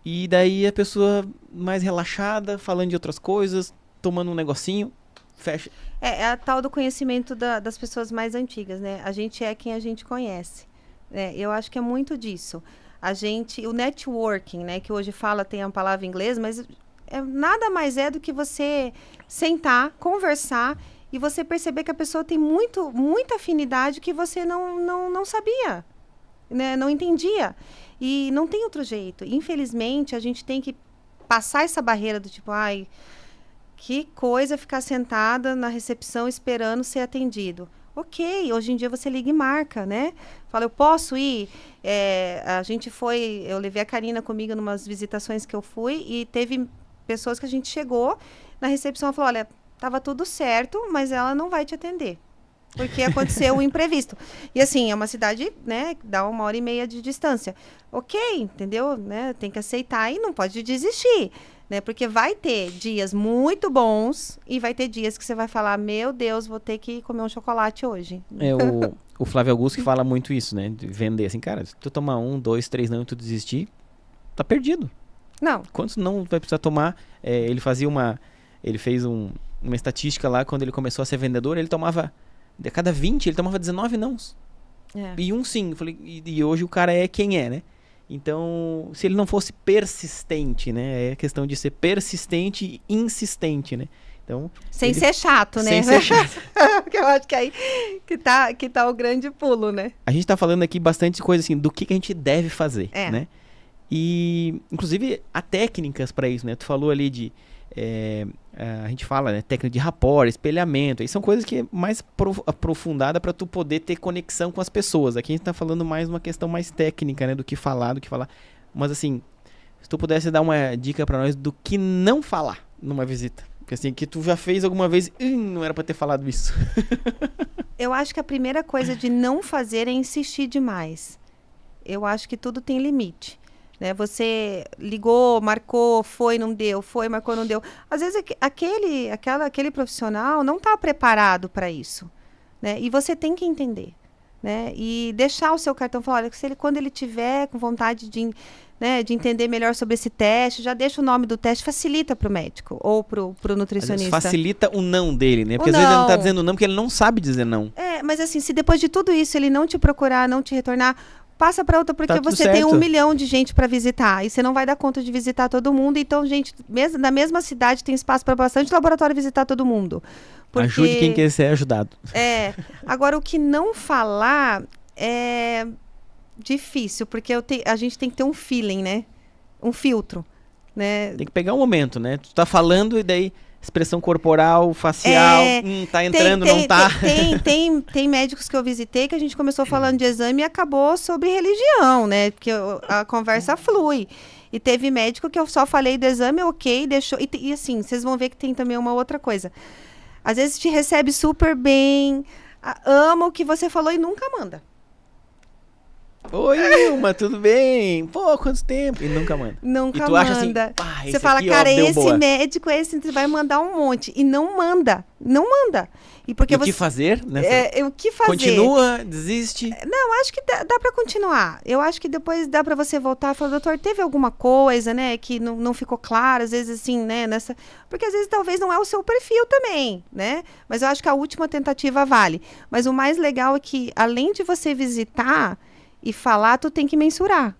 E daí a pessoa mais relaxada, falando de outras coisas, tomando um negocinho, fecha. É a tal do conhecimento das pessoas mais antigas, né? A gente é quem a gente conhece. Eu acho que é muito disso. O networking, né, que hoje tem a palavra em inglês, mas nada mais é do que você sentar, conversar e você perceber que a pessoa tem muita afinidade que você não sabia, né? Não entendia. E não tem outro jeito. Infelizmente, a gente tem que passar essa barreira do tipo, ai, que coisa ficar sentada na recepção esperando ser atendido. Ok, hoje em dia você liga e marca, né? Fala, eu posso ir? Eu levei a Karina comigo em umas visitações que eu fui e teve pessoas que a gente chegou na recepção e falou, olha, estava tudo certo, mas ela não vai te atender. Porque aconteceu o imprevisto. E assim, é uma cidade, né, que dá 1h30 de distância. Ok, entendeu? Né, tem que aceitar e não pode desistir. Né, porque vai ter dias muito bons e vai ter dias que você vai falar, meu Deus, vou ter que comer um chocolate hoje. O Flávio Augusto que fala muito isso, né? De vender assim, cara, se tu tomar 1, 2, 3 não e tu desistir, tá perdido. Não. Quantos não vai precisar tomar? Ele fez uma estatística lá, quando ele começou a ser vendedor, ele tomava, de cada 20, ele tomava 19 nãos. E um sim. Eu falei, e hoje o cara é quem é, né? Então, se ele não fosse persistente, né? É questão de ser persistente e insistente, né? Então, sem ser chato, né? Sem ser chato. Porque eu acho que aí que tá o grande pulo, né? A gente tá falando aqui bastante coisa assim, do que a gente deve fazer, né? E, inclusive, há técnicas para isso, né? Tu falou ali de... a gente fala, né? Técnica de rapport, espelhamento. Isso são coisas que é mais aprofundada para tu poder ter conexão com as pessoas. Aqui a gente tá falando mais uma questão mais técnica, né? Do que falar. Mas, assim, se tu pudesse dar uma dica para nós do que não falar numa visita. Porque, assim, que tu já fez alguma vez... não era para ter falado isso. Eu acho que a primeira coisa de não fazer é insistir demais. Eu acho que tudo tem limite. Né? Você ligou, marcou, marcou, não deu. Às vezes aquele profissional não está preparado para isso. Né? E você tem que entender. Né? E deixar o seu cartão, falar, olha, quando ele tiver com vontade de entender melhor sobre esse teste, já deixa o nome do teste, facilita para o médico ou para o nutricionista. Facilita o não dele, né? Porque às vezes ele não está dizendo não, porque ele não sabe dizer não. Mas assim, se depois de tudo isso ele não te procurar, não te retornar, passa para outra, porque você tem 1 milhão de gente para visitar e você não vai dar conta de visitar todo mundo. Então, gente, na mesma cidade tem espaço para bastante laboratório visitar todo mundo. Porque... Ajude quem quer ser ajudado. Agora, o que não falar é difícil, porque a gente tem que ter um feeling, né? Um filtro, né? Tem que pegar um momento, né? Tu tá falando e daí... Expressão corporal, facial, tá entrando, não tá. Tem médicos que eu visitei que a gente começou falando de exame e acabou sobre religião, né? Porque a conversa flui. E teve médico que eu só falei do exame, ok, deixou. E assim, vocês vão ver que tem também uma outra coisa. Às vezes te recebe super bem, ama o que você falou e nunca manda. Oi, Ilma, tudo bem? Pô, quanto tempo? E nunca manda. Nunca e tu manda. Acha assim, você fala, cara, esse médico, você vai mandar um monte. E não manda. Não manda. E o que fazer? O que fazer? Continua, desiste? Não, acho que dá pra continuar. Eu acho que depois dá pra você voltar e falar, doutor, teve alguma coisa, né, que não ficou claro, às vezes assim, né, porque às vezes talvez não é o seu perfil também, né? Mas eu acho que a última tentativa vale. Mas o mais legal é que, além de você visitar e falar, tu tem que mensurar.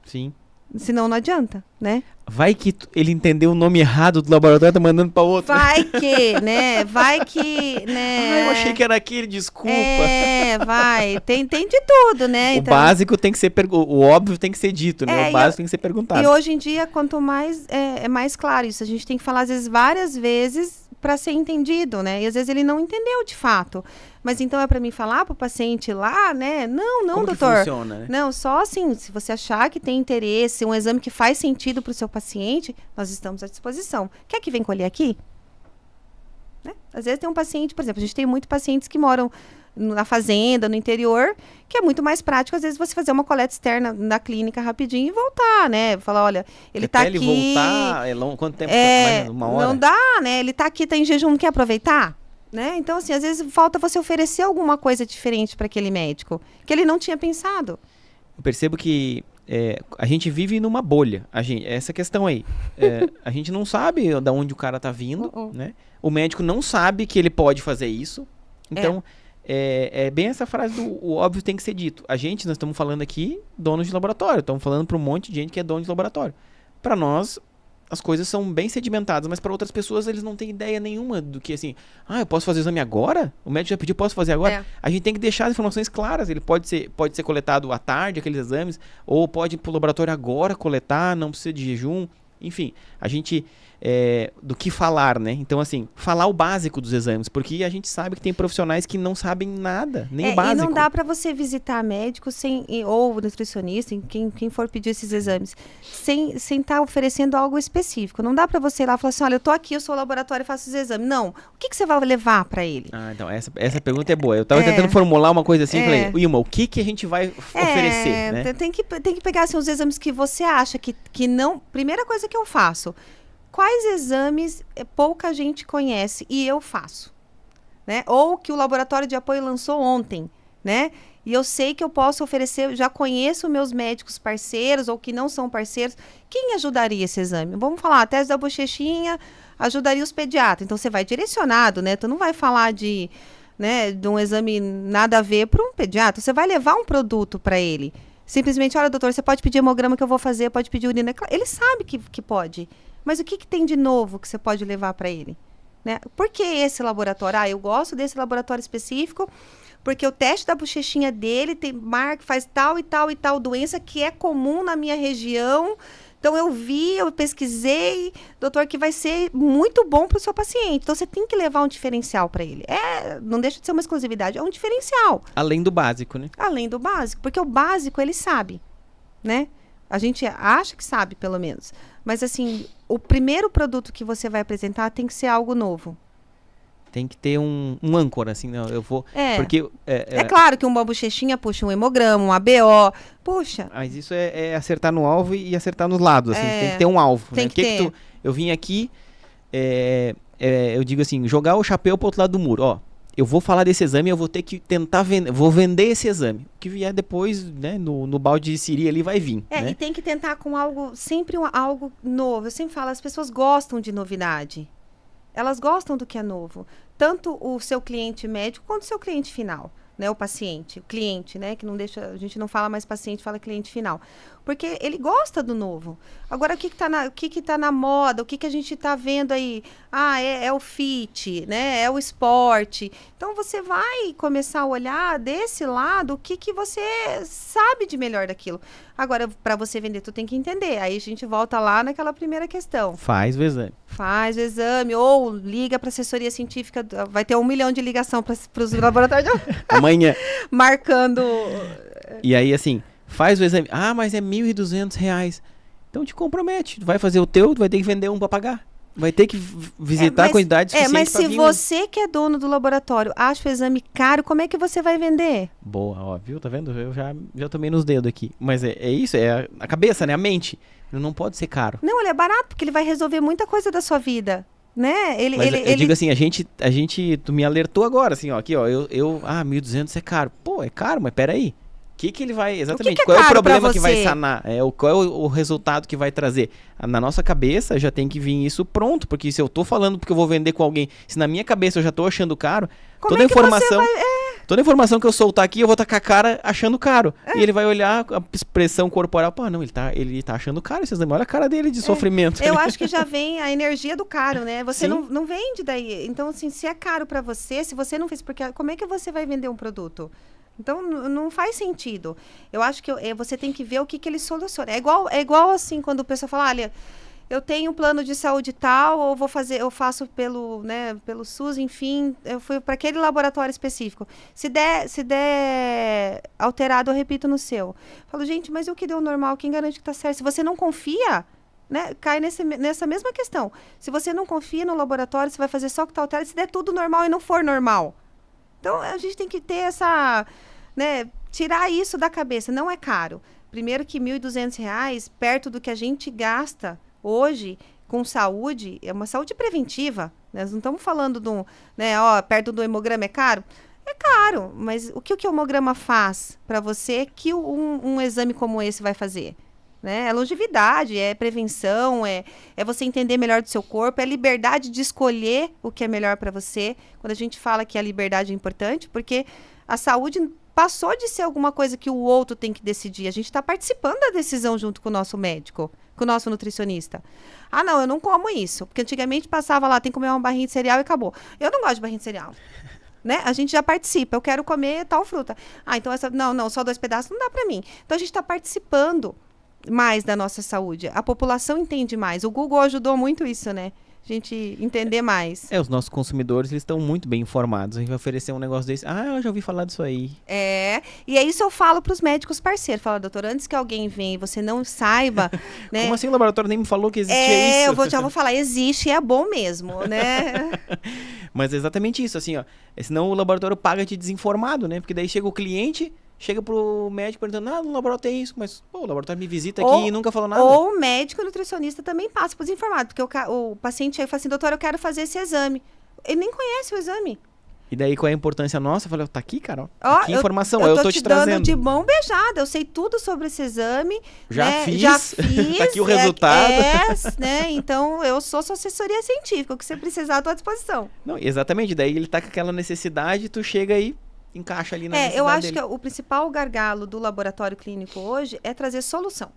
Sim. Senão não adianta, né? Vai que ele entendeu o nome errado do laboratório, tá mandando pra outro. Vai que, né? Vai que, né? Eu achei que era aquele, desculpa. Vai. Tem de tudo, né? O básico tem que ser, o óbvio tem que ser dito, né? O básico tem que ser perguntado. E hoje em dia, quanto mais, é mais claro isso. A gente tem que falar, às vezes, várias vezes para ser entendido, né? E às vezes ele não entendeu de fato. Mas então é para mim falar para o paciente lá, né? Não, Como doutor. Que funciona, né? Não, só assim, se você achar que tem interesse, um exame que faz sentido para o seu paciente, nós estamos à disposição. Quer que venha colher aqui? Né? Às vezes tem um paciente, por exemplo, a gente tem muitos pacientes que moram na fazenda, no interior, que é muito mais prático, às vezes, você fazer uma coleta externa na clínica rapidinho e voltar, né? Falar, olha, ele tá aqui... ele voltar, quanto tempo? Uma hora? Não dá, né? Ele tá aqui, tá em jejum, não quer aproveitar? Né? Então, assim, às vezes falta você oferecer alguma coisa diferente para aquele médico, que ele não tinha pensado. Eu percebo que a gente vive numa bolha. Essa questão aí. A gente não sabe de onde o cara tá vindo, né? O médico não sabe que ele pode fazer isso. Então... É bem essa frase do o óbvio tem que ser dito. Nós estamos falando aqui, donos de laboratório. Estamos falando para um monte de gente que é dono de laboratório. Para nós, as coisas são bem sedimentadas, mas para outras pessoas eles não têm ideia nenhuma do que assim, eu posso fazer o exame agora? O médico já pediu, posso fazer agora? A gente tem que deixar as informações claras, ele pode ser coletado à tarde, aqueles exames, ou pode ir pro laboratório agora coletar, não precisa de jejum, enfim, a gente... do que falar, né? Então, assim, falar o básico dos exames, porque a gente sabe que tem profissionais que não sabem nada, nem o básico. E não dá para você visitar médico ou nutricionista, quem for pedir esses exames, sem estar oferecendo algo específico. Não dá para você ir lá e falar assim, olha, eu tô aqui, eu sou o laboratório e faço os exames. Não. O que você vai levar para ele? Então, essa pergunta é boa. Eu tava tentando formular uma coisa assim, falei, Wilma, o que a gente vai oferecer, né? Tem que pegar assim, os exames que você acha que não... Primeira coisa que eu faço, quais exames pouca gente conhece e eu faço, né? Ou que o laboratório de apoio lançou ontem, né? E eu sei que eu posso oferecer, já conheço meus médicos parceiros ou que não são parceiros. Quem ajudaria esse exame? Vamos falar, a tese da bochechinha ajudaria os pediatras. Então, você vai direcionado, né? Tu não vai falar de um exame nada a ver para um pediatra. Você vai levar um produto para ele. Simplesmente, olha, doutor, você pode pedir hemograma que eu vou fazer, pode pedir urina. Ele sabe que pode. Mas o que tem de novo que você pode levar para ele? Né? Por que esse laboratório? Eu gosto desse laboratório específico, porque o teste da bochechinha dele faz tal e tal e tal doença que é comum na minha região. Então, eu pesquisei, doutor, que vai ser muito bom para o seu paciente. Então, você tem que levar um diferencial para ele. Não deixa de ser uma exclusividade, é um diferencial. Além do básico, né? Além do básico, porque o básico ele sabe, né? A gente acha que sabe, pelo menos. Mas, assim, o primeiro produto que você vai apresentar tem que ser algo novo. Tem que ter um âncora, assim, não, eu vou... Porque, é claro que uma bochechinha puxa um hemograma, um ABO, puxa. Mas isso é acertar no alvo e acertar nos lados, assim, tem que ter um alvo. Tem né? que ter. Eu vim aqui, eu digo assim, jogar o chapéu pro outro lado do muro, ó. Eu vou falar desse exame, eu vou ter que tentar vender, vou vender esse exame. O que vier depois, né, no balde de siri ali vai vir. Né? E tem que tentar com algo, sempre algo novo. Eu sempre falo, as pessoas gostam de novidade. Elas gostam do que é novo. Tanto o seu cliente médico quanto o seu cliente final, né? O paciente, o cliente, né? Que não deixa, a gente não fala mais paciente, fala cliente final. Porque ele gosta do novo. Agora, o que tá na moda? O que a gente tá vendo aí? É o fit, né? É o esporte. Então, você vai começar a olhar desse lado o que você sabe de melhor daquilo. Agora, para você vender, tu tem que entender. Aí, a gente volta lá naquela primeira questão. Faz o exame. Faz o exame, ou liga para assessoria científica. Vai ter 1 milhão de ligação para os laboratórios. Amanhã. Marcando. E aí, assim... Faz o exame. Mas é R$1.200. Então te compromete. Tu vai fazer o teu, tu vai ter que vender um para pagar. Vai ter que visitar a quantidade suficiente mas se você que é dono do laboratório acha o exame caro, como é que você vai vender? Boa, ó, viu? Tá vendo? Eu já tomei nos dedos aqui. Mas é isso, é a cabeça, né? A mente. Ele não pode ser caro. Não, ele é barato, porque ele vai resolver muita coisa da sua vida. Né? Eu digo assim, a gente, tu me alertou agora, assim, ó, aqui, ó, R$1.200 é caro. Pô, é caro, mas peraí. O que ele vai, exatamente, qual é o problema que vai sanar? Qual é o resultado que vai trazer? Na nossa cabeça já tem que vir isso pronto, porque se eu tô falando porque eu vou vender com alguém, se na minha cabeça eu já tô achando caro, toda a informação que eu soltar aqui, eu vou estar com a cara achando caro. E ele vai olhar a expressão corporal, não, ele tá achando caro esse exame, olha a cara dele de sofrimento. Eu acho que já vem a energia do caro, né? Você não vende daí. Então, assim, se é caro para você, se você não fez, porque como é que você vai vender um produto? Então, não faz sentido. Eu acho que você tem que ver o que ele soluciona. É igual assim, quando o pessoal fala, olha, eu tenho um plano de saúde tal, ou eu faço pelo SUS, enfim, eu fui para aquele laboratório específico. Se der alterado, eu repito no seu. Falo, gente, mas o que deu normal? Quem garante que está certo? Se você não confia, né, cai nessa mesma questão. Se você não confia no laboratório, você vai fazer só o que está alterado, se der tudo normal e não for normal. Então, a gente tem que ter tirar isso da cabeça. Não é caro. Primeiro que R$1.200, perto do que a gente gasta hoje com saúde, é uma saúde preventiva. Nós não estamos falando perto do hemograma é caro. É caro, mas o que o hemograma faz para você que um exame como esse vai fazer? Né? É longevidade, é prevenção, é você entender melhor do seu corpo, é liberdade de escolher o que é melhor para você. Quando a gente fala que a liberdade é importante, porque a saúde passou de ser alguma coisa que o outro tem que decidir. A gente está participando da decisão junto com o nosso médico. com o nosso nutricionista. Ah, não, eu não como isso. Porque antigamente passava lá, tem que comer uma barrinha de cereal e acabou. Eu não gosto de barrinha de cereal. Né? A gente já participa. Eu quero comer tal fruta. Ah, então essa... Não, só 2 pedaços não dá para mim. Então a gente está participando mais da nossa saúde. A população entende mais. O Google ajudou muito isso, né? A gente entender mais. Os nossos consumidores, eles estão muito bem informados. A gente vai oferecer um negócio desse. Ah, eu já ouvi falar disso aí. E é isso eu falo para os médicos parceiros. Falo, doutor, antes que alguém venha e você não saiba, né? Como assim o laboratório nem me falou que existia isso? Já vou falar, existe e é bom mesmo, né? Mas é exatamente isso, assim, ó. Senão o laboratório paga de desinformado, né? Porque daí chega o cliente... Chega pro médico perguntando, no laboratório tem isso, mas o laboratório me visita aqui e nunca falou nada. Ou o médico e o nutricionista também passa por desinformado, porque o paciente aí fala assim, doutor, eu quero fazer esse exame. Ele nem conhece o exame. E daí qual é a importância nossa? Eu falei, tá aqui, Carol, aqui informação, eu tô te trazendo. dando de mão beijada, eu sei tudo sobre esse exame. Já fiz, tá aqui o resultado. Né? Então, eu sou sua assessoria científica, o que você precisar, eu tô à disposição. Não, exatamente, daí ele tá com aquela necessidade, tu chega aí, encaixa ali na necessidade eu acho dele. que o principal gargalo do laboratório clínico hoje é trazer solução.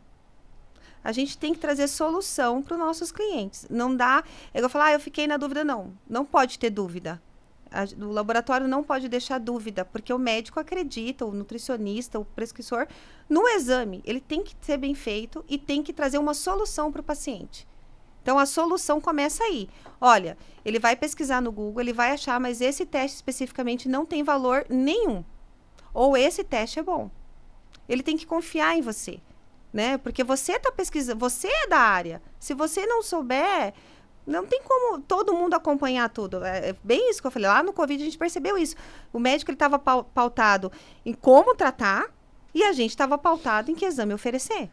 A gente tem que trazer solução para os nossos clientes. Não dá... Eu vou falar, eu fiquei na dúvida. Não pode ter dúvida. O laboratório não pode deixar dúvida, porque o médico acredita, o nutricionista, o prescritor, no exame. Ele tem que ser bem feito e tem que trazer uma solução para o paciente. Então, a solução começa aí. Olha, ele vai pesquisar no Google, ele vai achar, mas esse teste especificamente não tem valor nenhum. Ou esse teste é bom. Ele tem que confiar em você, né? Porque você está pesquisando, você é da área. Se você não souber, não tem como todo mundo acompanhar tudo. É bem isso que eu falei. Lá no Covid a gente percebeu isso. O médico estava pautado em como tratar e a gente estava pautado em que exame oferecer.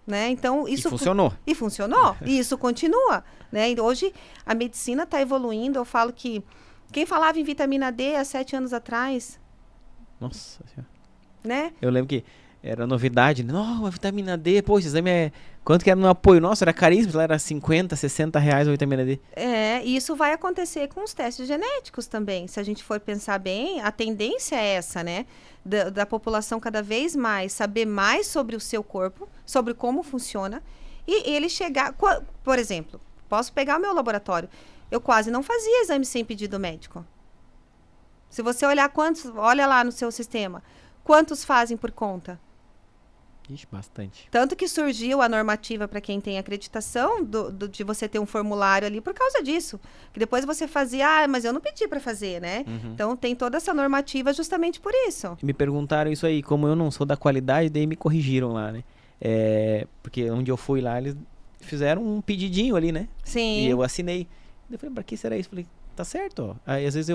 Né? Então, isso funcionou. E funcionou. E isso continua. Né? E hoje a medicina está evoluindo. Eu falo que quem falava em vitamina D há 7 anos atrás... Nossa Senhora. Né? Eu lembro que era novidade. Não, a vitamina D, pô, esse exame é... Quanto que era no apoio? Nossa, era caríssimo. Lá era 50, 60 reais a vitamina D. E isso vai acontecer com os testes genéticos também. Se a gente for pensar bem, a tendência é essa, né? Da população cada vez mais saber mais sobre o seu corpo, sobre como funciona, e ele chegar... Por exemplo, posso pegar o meu laboratório. Eu quase não fazia exame sem pedido médico. Se você olhar olha lá no seu sistema, quantos fazem por conta? Ixi, bastante. Tanto que surgiu a normativa para quem tem acreditação de você ter um formulário ali por causa disso. Que depois você fazia, mas eu não pedi para fazer, né? Uhum. Então tem toda essa normativa justamente por isso. Me perguntaram isso aí, como eu não sou da qualidade, daí me corrigiram lá, né? Porque onde eu fui lá, eles fizeram um pedidinho ali, né? Sim. E eu assinei. Eu falei, pra que será isso? Eu falei, tá certo, ó. Aí às vezes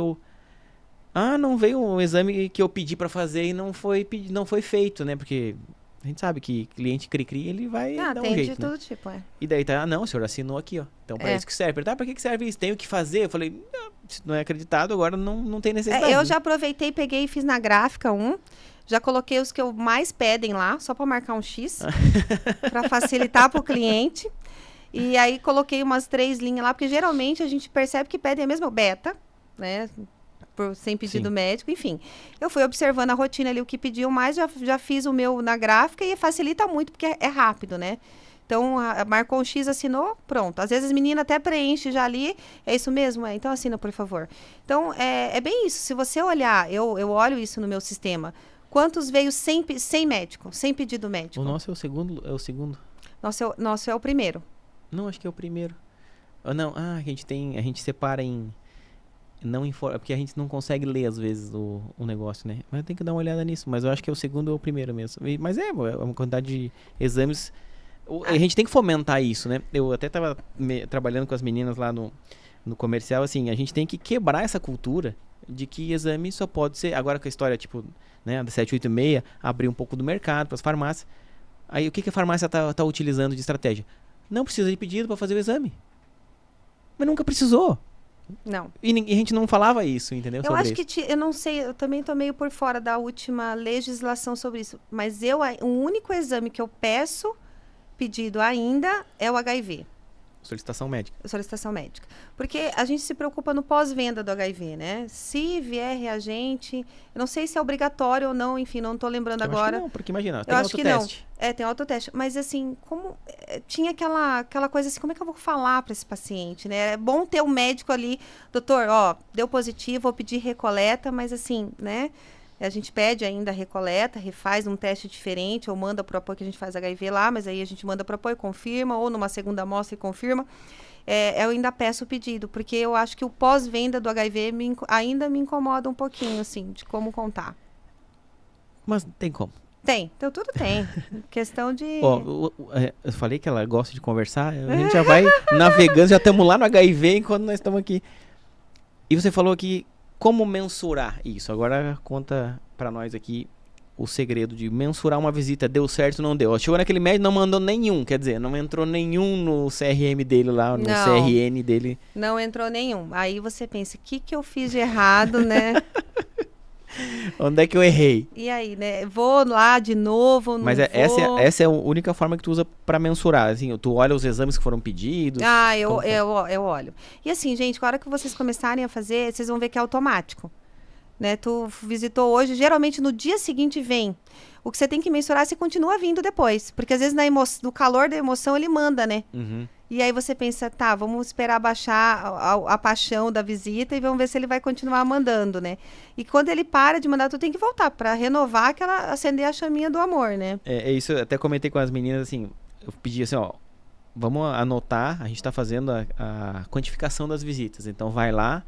não veio um exame que eu pedi pra fazer e não foi feito, né? Porque... A gente sabe que cliente cri-cri, ele vai dar um jeito, de todo tipo, E daí não, o senhor assinou aqui, ó. Então, pra isso que serve. Pra que serve isso? Tenho que fazer? Eu falei, se não é acreditado, agora não tem necessidade. Eu já aproveitei, peguei e fiz na gráfica já coloquei os que eu mais pedem lá, só para marcar um X, para facilitar para o cliente. E aí coloquei umas 3 linhas lá, porque geralmente a gente percebe que pedem a mesma beta, né? Sem pedido médico, enfim. Eu fui observando a rotina ali, o que pediam mais, já fiz o meu na gráfica e facilita muito, porque é rápido, né? Então, marcou um X, assinou, pronto. Às vezes as meninas até preenchem já ali, é isso mesmo? Então assina, por favor. Então, é bem isso. Se você olhar, eu olho isso no meu sistema, quantos veio sem médico, sem pedido médico? O nosso é o segundo. Nosso é o primeiro. Não, acho que é o primeiro. Não, a gente separa em... porque a gente não consegue ler às vezes o negócio, né? Mas tem que dar uma olhada nisso. Mas eu acho que é o segundo ou o primeiro mesmo. Mas é uma quantidade de exames. A gente tem que fomentar isso, né? Eu até estava trabalhando com as meninas lá no comercial, assim, a gente tem que quebrar essa cultura de que exame só pode ser... Agora com a história, tipo, né, da 786, abrir um pouco do mercado para as farmácias. Aí o que a farmácia tá utilizando de estratégia? Não precisa de pedido para fazer o exame. Mas nunca precisou. Não. E a gente não falava isso, entendeu? Eu acho que, eu não sei, eu também tô meio por fora da última legislação sobre isso, mas o único exame que eu peço pedido ainda é o HIV. Solicitação médica. Solicitação médica. Porque a gente se preocupa no pós-venda do HIV, né? Se vier reagente, eu não sei se é obrigatório ou não, enfim, não estou lembrando Eu agora. acho que não, porque imagina, tem Eu acho que não. autoteste. Tem autoteste. Mas assim, como tinha aquela coisa assim, como é que eu vou falar para esse paciente, né? É bom ter um médico ali, doutor, ó, deu positivo, vou pedir recoleta, mas assim, né? A gente pede ainda a recoleta, refaz um teste diferente, ou manda para o apoio que a gente faz HIV lá, mas aí a gente manda para o apoio, confirma, ou numa segunda amostra e confirma. Eu ainda peço o pedido, porque eu acho que o pós-venda do HIV ainda me incomoda um pouquinho, assim, de como contar. Mas tem como. Tem, então tudo tem. Questão de... Eu falei que ela gosta de conversar, a gente já vai navegando, já estamos lá no HIV enquanto nós estamos aqui. E você falou que como mensurar isso? Agora conta pra nós aqui o segredo de mensurar uma visita. Deu certo ou não deu? Chegou naquele médico, não mandou nenhum. Quer dizer, não entrou nenhum no CRM dele lá, no CRN dele. Não entrou nenhum. Aí você pensa, o que eu fiz de errado, né? Onde é que eu errei? E aí, né? Vou lá de novo, não Mas vou. essa é a única forma que tu usa pra mensurar. Assim, tu olha os exames que foram pedidos. Eu olho. E assim, gente, a hora que vocês começarem a fazer, vocês vão ver que é automático. Né? Tu visitou hoje, geralmente no dia seguinte vem. O que você tem que mensurar, você continua vindo depois. Porque às vezes no calor da emoção ele manda, né? Uhum. E aí você pensa, tá, vamos esperar baixar a paixão da visita e vamos ver se ele vai continuar mandando, né? E quando ele para de mandar, tu tem que voltar para renovar acender a chaminha do amor, né? É isso, eu até comentei com as meninas, assim, eu pedi assim, ó, vamos anotar, a gente tá fazendo a quantificação das visitas, então vai lá,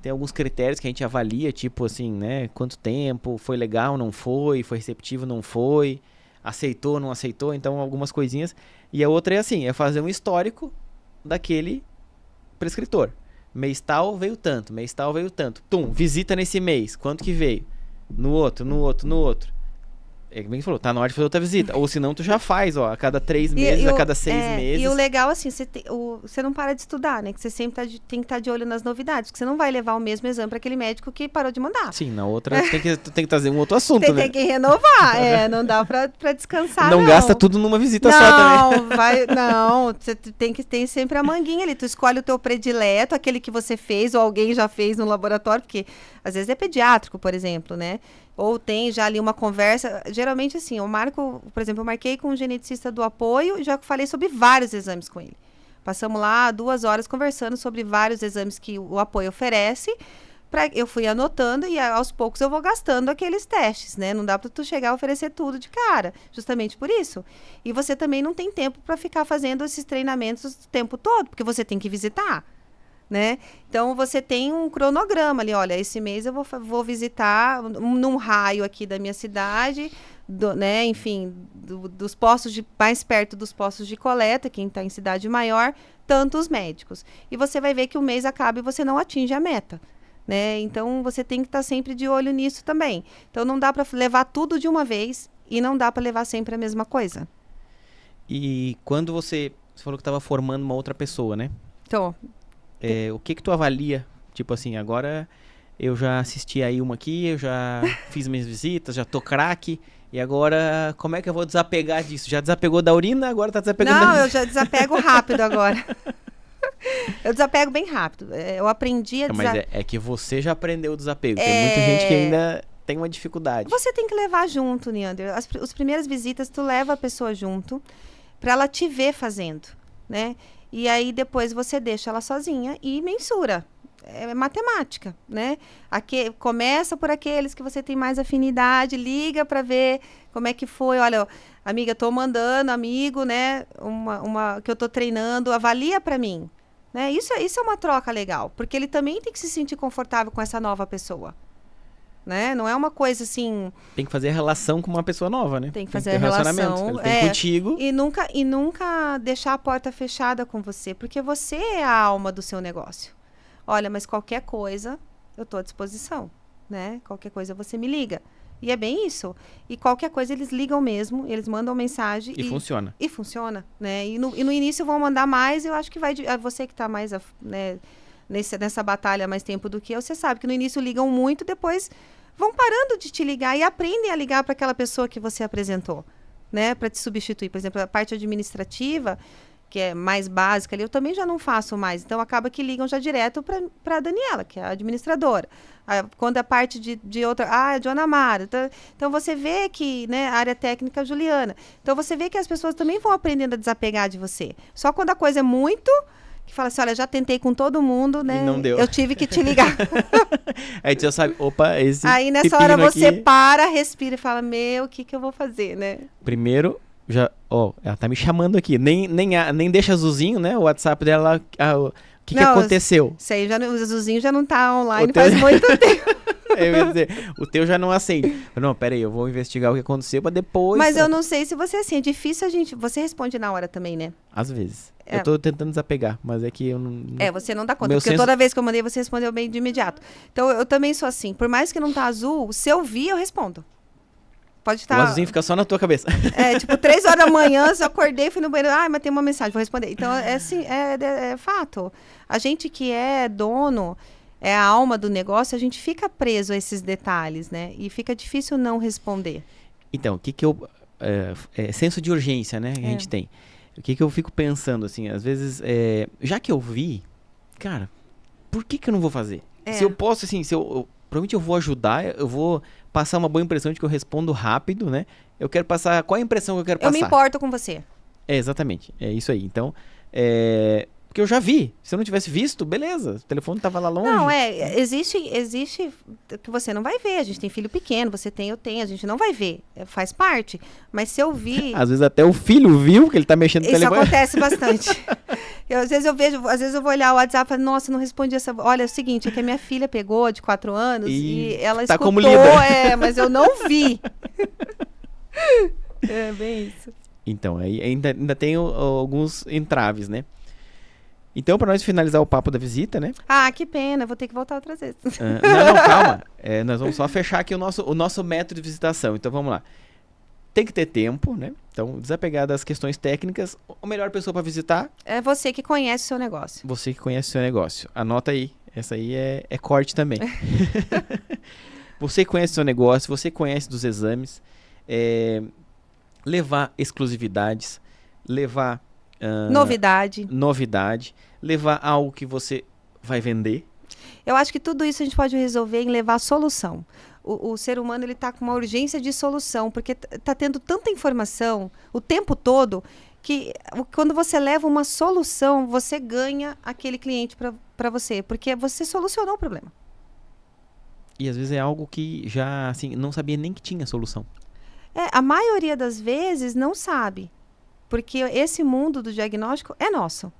tem alguns critérios que a gente avalia, tipo assim, né, quanto tempo, foi legal, não foi receptivo, não foi, aceitou, não aceitou, então algumas coisinhas. E a outra é assim, é fazer um histórico daquele prescritor. Mês tal veio tanto, mês tal veio tanto. Visita nesse mês, quanto que veio? No outro. É como ele falou, tá na hora de fazer outra visita. Ou senão tu já faz, ó, a cada 3 meses, a cada 6 meses. E o legal, assim, você não para de estudar, né? Que você sempre tem que estar de olho nas novidades. Porque você não vai levar o mesmo exame para aquele médico que parou de mandar. Sim, na outra tu tem que trazer um outro assunto, né? Tem que renovar, não dá pra descansar, não. Não gasta tudo numa visita só também. Não, você tem sempre a manguinha ali. Tu escolhe o teu predileto, aquele que você fez ou alguém já fez no laboratório, porque às vezes é pediátrico, por exemplo, né? Ou tem já ali uma conversa, geralmente assim, eu marquei com um geneticista do apoio e já falei sobre vários exames com ele. Passamos lá 2 horas conversando sobre vários exames que o apoio oferece, eu fui anotando e aos poucos eu vou gastando aqueles testes, né? Não dá para tu chegar a oferecer tudo de cara, justamente por isso. E você também não tem tempo para ficar fazendo esses treinamentos o tempo todo, porque você tem que visitar. Né? Então, você tem um cronograma ali, olha, esse mês eu vou visitar num raio aqui da minha cidade, né? Enfim, dos postos mais perto dos postos de coleta, quem está em cidade maior, tantos médicos. E você vai ver que o mês acaba e você não atinge a meta. Né? Então, você tem que estar sempre de olho nisso também. Então, não dá para levar tudo de uma vez e não dá para levar sempre a mesma coisa. E quando você falou que estava formando uma outra pessoa, né? Então... o que tu avalia? Tipo assim, agora eu já assisti aí uma aqui, eu já fiz minhas visitas, já tô craque. E agora, como é que eu vou desapegar disso? Já desapegou da urina, agora tá desapegando da... Não, eu já desapego rápido agora. Eu desapego bem rápido. Eu aprendi a Mas é que você já aprendeu o desapego. Tem muita gente que ainda tem uma dificuldade. Você tem que levar junto, Neander. As primeiras visitas, tu leva a pessoa junto pra ela te ver fazendo, né? E aí, depois você deixa ela sozinha e mensura. É matemática, né? Começa por aqueles que você tem mais afinidade, liga para ver como é que foi. Olha, amiga, tô mandando, amigo, né? Uma que eu tô treinando, avalia para mim. Né? Isso é uma troca legal, porque ele também tem que se sentir confortável com essa nova pessoa. Né? Não é uma coisa assim... Tem que fazer relação com uma pessoa nova, né? Tem que fazer a relação. Ele tem contigo. E nunca deixar a porta fechada com você, porque você é a alma do seu negócio. Olha, mas qualquer coisa, eu estou à disposição, né? Qualquer coisa você me liga. E é bem isso. E qualquer coisa eles ligam mesmo, eles mandam mensagem. E funciona. E funciona, né? E no início vão mandar mais, eu acho que vai... Você que está mais... né, nessa batalha há mais tempo do que eu, você sabe que no início ligam muito, depois vão parando de te ligar e aprendem a ligar para aquela pessoa que você apresentou, né, para te substituir. Por exemplo, a parte administrativa, que é mais básica ali, eu também já não faço mais. Então, acaba que ligam já direto para a Daniela, que é a administradora. Quando a parte de outra, a Joana Amaro. Então, você vê que, né, a área técnica, a Juliana. Então, você vê que as pessoas também vão aprendendo a desapegar de você. Só quando a coisa é muito... que fala assim, olha, já tentei com todo mundo, né? E não deu. Eu tive que te ligar. Aí você já sabe, opa, esse Aí, nessa hora, você aqui... para, respira e fala, o que eu vou fazer, né? Primeiro... ela tá me chamando aqui. Nem deixa azulzinho, né? O WhatsApp dela. O que aconteceu? Isso aí, o azulzinho já não tá online faz muito tempo. Eu ia dizer, o teu já não acende. Não, peraí, eu vou investigar o que aconteceu pra depois. Mas eu não sei se você é assim, é difícil você responde na hora também, né? Às vezes. Eu tô tentando desapegar, mas é que eu não... você não dá conta, porque toda vez que eu mandei, você respondeu bem de imediato. Então, eu também sou assim, por mais que não tá azul, se eu vi, eu respondo. Pode estar... O azulzinho fica só na tua cabeça. Tipo, 3 horas da manhã, se eu acordei, fui no banheiro, mas tem uma mensagem, vou responder. Então, é assim, é fato. A gente que é dono, é a alma do negócio, a gente fica preso a esses detalhes, né? E fica difícil não responder. Então, o que senso de urgência, né, que a gente tem. O que eu fico pensando, assim, às vezes, já que eu vi, cara, por que eu não vou fazer? Se eu posso, assim, provavelmente eu vou ajudar, eu vou passar uma boa impressão de que eu respondo rápido, né? Eu quero passar... Qual é a impressão que eu quero passar? Eu me importo com você. Exatamente. É isso aí. Então, porque eu já vi. Se eu não tivesse visto, beleza. O telefone tava lá longe. Não, existe que você não vai ver. A gente tem filho pequeno, você tem, eu tenho. A gente não vai ver. Faz parte. Mas se eu vi... Às vezes até o filho viu que ele tá mexendo no telefone. Isso acontece bastante. Às vezes eu vou olhar o WhatsApp e falo, nossa, não respondi essa... Olha, é o seguinte, é que a minha filha pegou de 4 anos e ela tá escutou, como líder. mas eu não vi. É bem isso. Então, aí ainda tem alguns entraves, né? Então, para nós finalizar o papo da visita, né? Ah, que pena, vou ter que voltar outras vezes. Não, calma. Nós vamos só fechar aqui o nosso método de visitação. Então, vamos lá. Tem que ter tempo, né? Então, desapegar das questões técnicas. A melhor pessoa para visitar... É você que conhece o seu negócio. Você que conhece o seu negócio. Anota aí. Essa aí é corte também. Você conhece o seu negócio, você conhece dos exames. Levar exclusividades. Levar... Novidade. Levar algo que você vai vender. Eu acho que tudo isso a gente pode resolver em levar solução. O ser humano, ele tá com uma urgência de solução, porque tá tendo tanta informação o tempo todo, que quando você leva uma solução, você ganha aquele cliente para você, porque você solucionou o problema. E às vezes é algo que já, assim, não sabia nem que tinha solução. A maioria das vezes não sabe. Porque esse mundo do diagnóstico é nosso.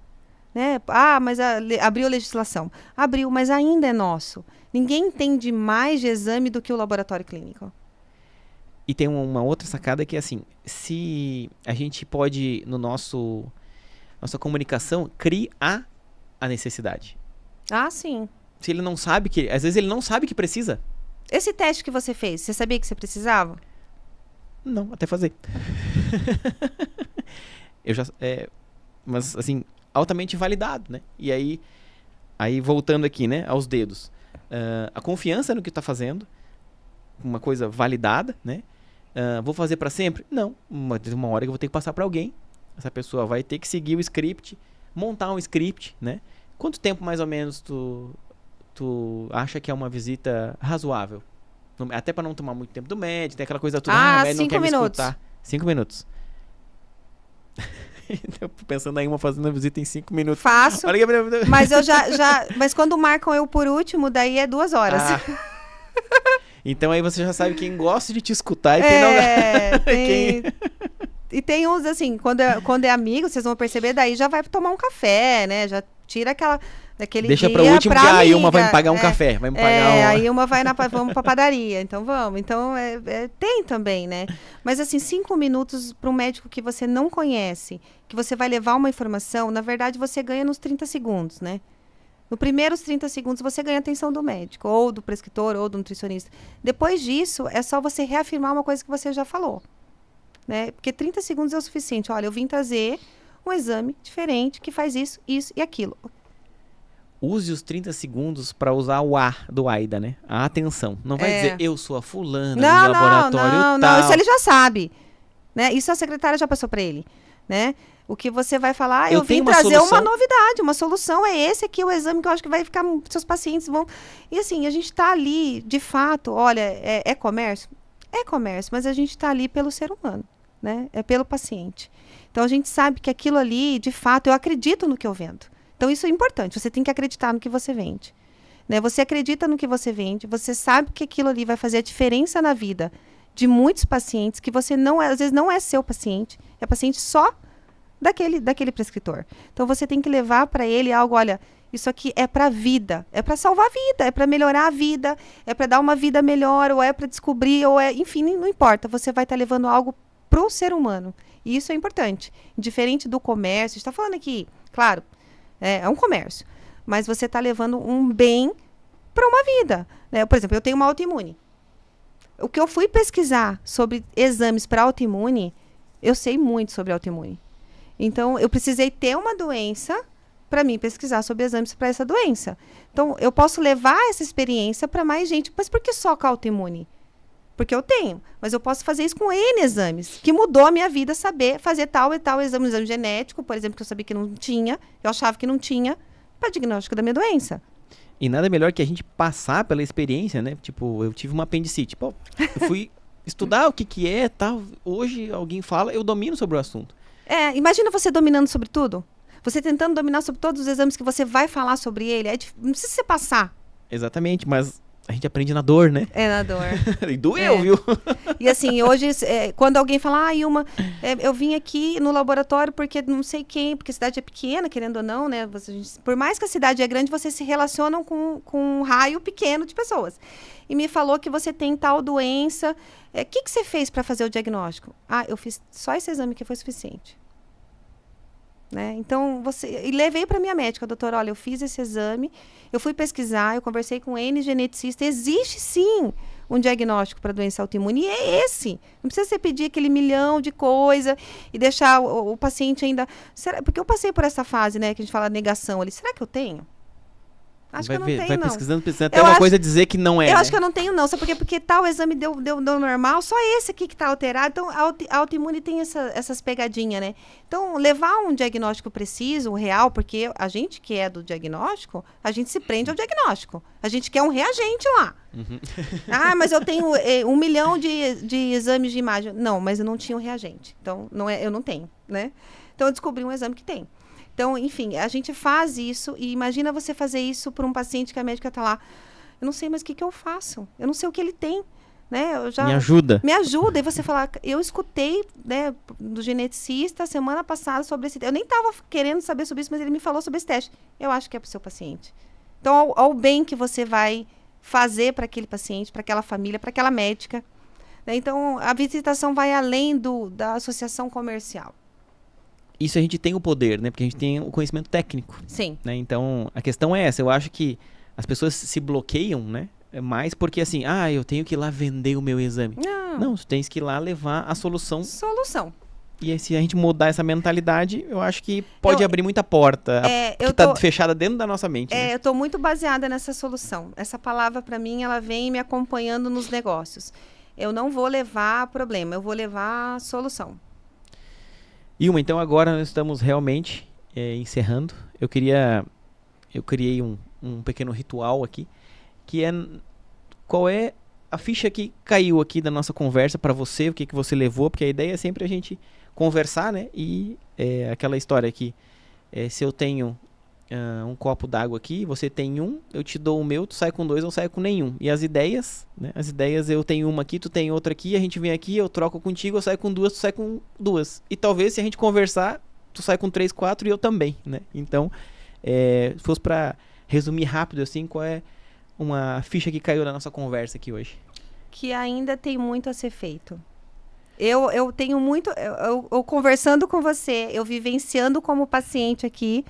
Né? Mas abriu a legislação. Abriu, mas ainda é nosso. Ninguém entende mais de exame do que o laboratório clínico. E tem uma outra sacada que é assim, se a gente pode, nossa comunicação, criar a necessidade. Ah, sim. Se ele não sabe que... Às vezes ele não sabe que precisa. Esse teste que você fez, você sabia que você precisava? Não, até fazer. Mas, assim, altamente validado, né? E aí voltando aqui, né, aos dedos. A confiança no que está fazendo, uma coisa validada, né? Vou fazer para sempre? Não. Uma hora que eu vou ter que passar para alguém. Essa pessoa vai ter que seguir o script, montar um script, né? Quanto tempo, mais ou menos, tu acha que é uma visita razoável? Até para não tomar muito tempo do médico, tem aquela coisa toda, o médico não quer me escutar. 5 minutos. Eu tô pensando aí fazendo a visita em 5 minutos. Faço, mas eu mas quando marcam eu por último, daí é 2 horas. Então aí você já sabe quem gosta de te escutar e quem não... E tem uns, assim, quando é amigo, vocês vão perceber, daí já vai tomar um café, né? Já tira aquele Deixa dia para o último, que aí uma vai me pagar um é, café, vai me pagar aí uma vai vamos pra padaria, então vamos. Então, tem também, né? Mas assim, 5 minutos para um médico que você não conhece, que você vai levar uma informação, na verdade você ganha nos 30 segundos, né? No primeiros 30 segundos você ganha a atenção do médico, ou do prescritor, ou do nutricionista. Depois disso, é só você reafirmar uma coisa que você já falou, né? Porque 30 segundos é o suficiente. Olha, eu vim trazer um exame diferente que faz isso, isso e aquilo. Use os 30 segundos para usar o A do AIDA, né? A atenção. Não vai dizer, eu sou a fulana do laboratório tal. Não, isso ele já sabe. Né? Isso a secretária já passou para ele. né? O que você vai falar, Eu eu tenho vim uma trazer solução. uma novidade, uma solução é esse aqui, o exame que eu acho que vai ficar, seus pacientes vão... E assim, a gente está ali, de fato, olha, é comércio? É comércio, mas a gente está ali pelo ser humano, né? É pelo paciente. Então, a gente sabe que aquilo ali, de fato, eu acredito no que eu vendo. Então, isso é importante, você tem que acreditar no que você vende. Né? Você acredita no que você vende, você sabe que aquilo ali vai fazer a diferença na vida de muitos pacientes, que você não é, às vezes não é seu paciente, é paciente só daquele prescritor. Então, você tem que levar para ele algo, olha, isso aqui é para a vida, é para salvar a vida, é para melhorar a vida, é para dar uma vida melhor, ou é para descobrir, ou é, enfim, não importa, você vai estar levando algo para o ser humano. E isso é importante. Diferente do comércio, a gente está falando aqui, claro, é um comércio, mas você está levando um bem para uma vida. Né? Por exemplo, eu tenho uma autoimune. O que eu fui pesquisar sobre exames para autoimune, eu sei muito sobre autoimune. Então, eu precisei ter uma doença para mim pesquisar sobre exames para essa doença. Então, eu posso levar essa experiência para mais gente. Mas por que só com a autoimune? Porque eu tenho. Mas eu posso fazer isso com N exames, que mudou a minha vida saber fazer tal e tal exame, exame genético, por exemplo, que eu sabia que não tinha, eu achava que não tinha, para diagnóstico da minha doença. E nada melhor que a gente passar pela experiência, né? Tipo, eu tive uma apendicite. Pô, eu fui estudar o que é, tal. Hoje alguém fala, eu domino sobre o assunto. Imagina você dominando sobre tudo. Você tentando dominar sobre todos os exames que você vai falar sobre ele. Não precisa você passar. Exatamente, mas a gente aprende na dor, né? É na dor. E doeu, viu? E assim, hoje, quando alguém fala, eu vim aqui no laboratório porque não sei quem, porque a cidade é pequena, querendo ou não, né? Por mais que a cidade é grande, vocês se relacionam com um raio pequeno de pessoas. E me falou que você tem tal doença. O que você fez para fazer o diagnóstico? Eu fiz só esse exame que foi suficiente. Né? Então, e levei para minha médica, doutora, olha, eu fiz esse exame, eu fui pesquisar, eu conversei com N geneticista, existe sim um diagnóstico para doença autoimune, e é esse. Não precisa você pedir aquele milhão de coisa e deixar o paciente ainda... Porque eu passei por essa fase, né, que a gente fala negação ali, será que eu tenho? Acho que eu não tenho, vai não. pesquisando, até uma coisa dizer que não é. Eu acho que eu não tenho, não. Sabe por quê? Porque tal exame deu normal, só esse aqui que está alterado. Então, a autoimune tem essas pegadinhas, né? Então, levar um diagnóstico preciso, real, porque a gente que é do diagnóstico, a gente se prende ao diagnóstico. A gente quer um reagente lá. Uhum. Mas eu tenho 1 milhão de exames de imagem. Não, mas eu não tinha um reagente. Então, eu não tenho, né? Então, eu descobri um exame que tem. Então, enfim, a gente faz isso e imagina você fazer isso para um paciente que a médica está lá. Eu não sei mais o que eu faço. Eu não sei o que ele tem. Né? Me ajuda. Me ajuda. E você falar, eu escutei, né, do geneticista semana passada sobre esse teste. Eu nem estava querendo saber sobre isso, mas ele me falou sobre esse teste. Eu acho que é para o seu paciente. Então, ao bem que você vai fazer para aquele paciente, para aquela família, para aquela médica. Né? Então, a visitação vai além da associação comercial. Isso a gente tem o poder, né? Porque a gente tem o conhecimento técnico. Sim. Né? Então, a questão é essa. Eu acho que as pessoas se bloqueiam, né? Mais porque assim, eu tenho que ir lá vender o meu exame. Não, tu tens que ir lá levar a solução. E aí, se a gente mudar essa mentalidade, eu acho que pode abrir muita porta que está fechada dentro da nossa mente. Né? Eu estou muito baseada nessa solução. Essa palavra, para mim, ela vem me acompanhando nos negócios. Eu não vou levar problema, eu vou levar solução. Ilma, então agora nós estamos realmente encerrando. Eu criei um pequeno ritual aqui, que é qual é a ficha que caiu aqui da nossa conversa para você, o que você levou, porque a ideia é sempre a gente conversar, né? E aquela história aqui, se eu tenho um copo d'água aqui, você tem um, eu te dou o meu, tu sai com 2, eu saio com nenhum. E as ideias, né? As ideias, eu tenho uma aqui, tu tem outra aqui, a gente vem aqui, eu troco contigo, eu saio com 2, tu sai com 2. E talvez se a gente conversar, tu sai com 3, 4 e eu também, né? Então, se fosse pra resumir rápido assim, qual é uma ficha que caiu na nossa conversa aqui hoje? Que ainda tem muito a ser feito. Eu tenho muito... Eu conversando com você, eu vivenciando como paciente aqui,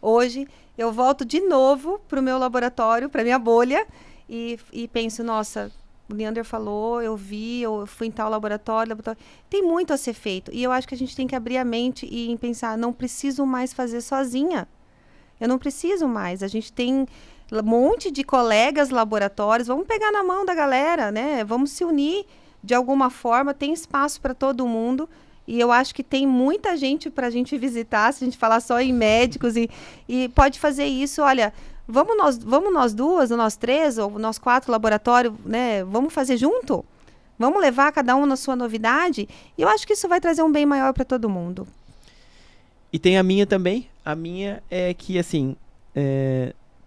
hoje, eu volto de novo para o meu laboratório, para minha bolha, e penso, nossa, o Leander falou, eu vi, eu fui em tal laboratório. Tem muito a ser feito. E eu acho que a gente tem que abrir a mente e pensar, não preciso mais fazer sozinha. Eu não preciso mais. A gente tem um monte de colegas laboratórios, vamos pegar na mão da galera, né? Vamos se unir de alguma forma, tem espaço para todo mundo. E eu acho que tem muita gente para a gente visitar, se a gente falar só em médicos, e pode fazer isso, olha, vamos nós duas, ou nós três, ou nós 4 laboratórios, né? Vamos fazer junto? Vamos levar cada um na sua novidade? E eu acho que isso vai trazer um bem maior para todo mundo. E tem a minha também. A minha é que, assim,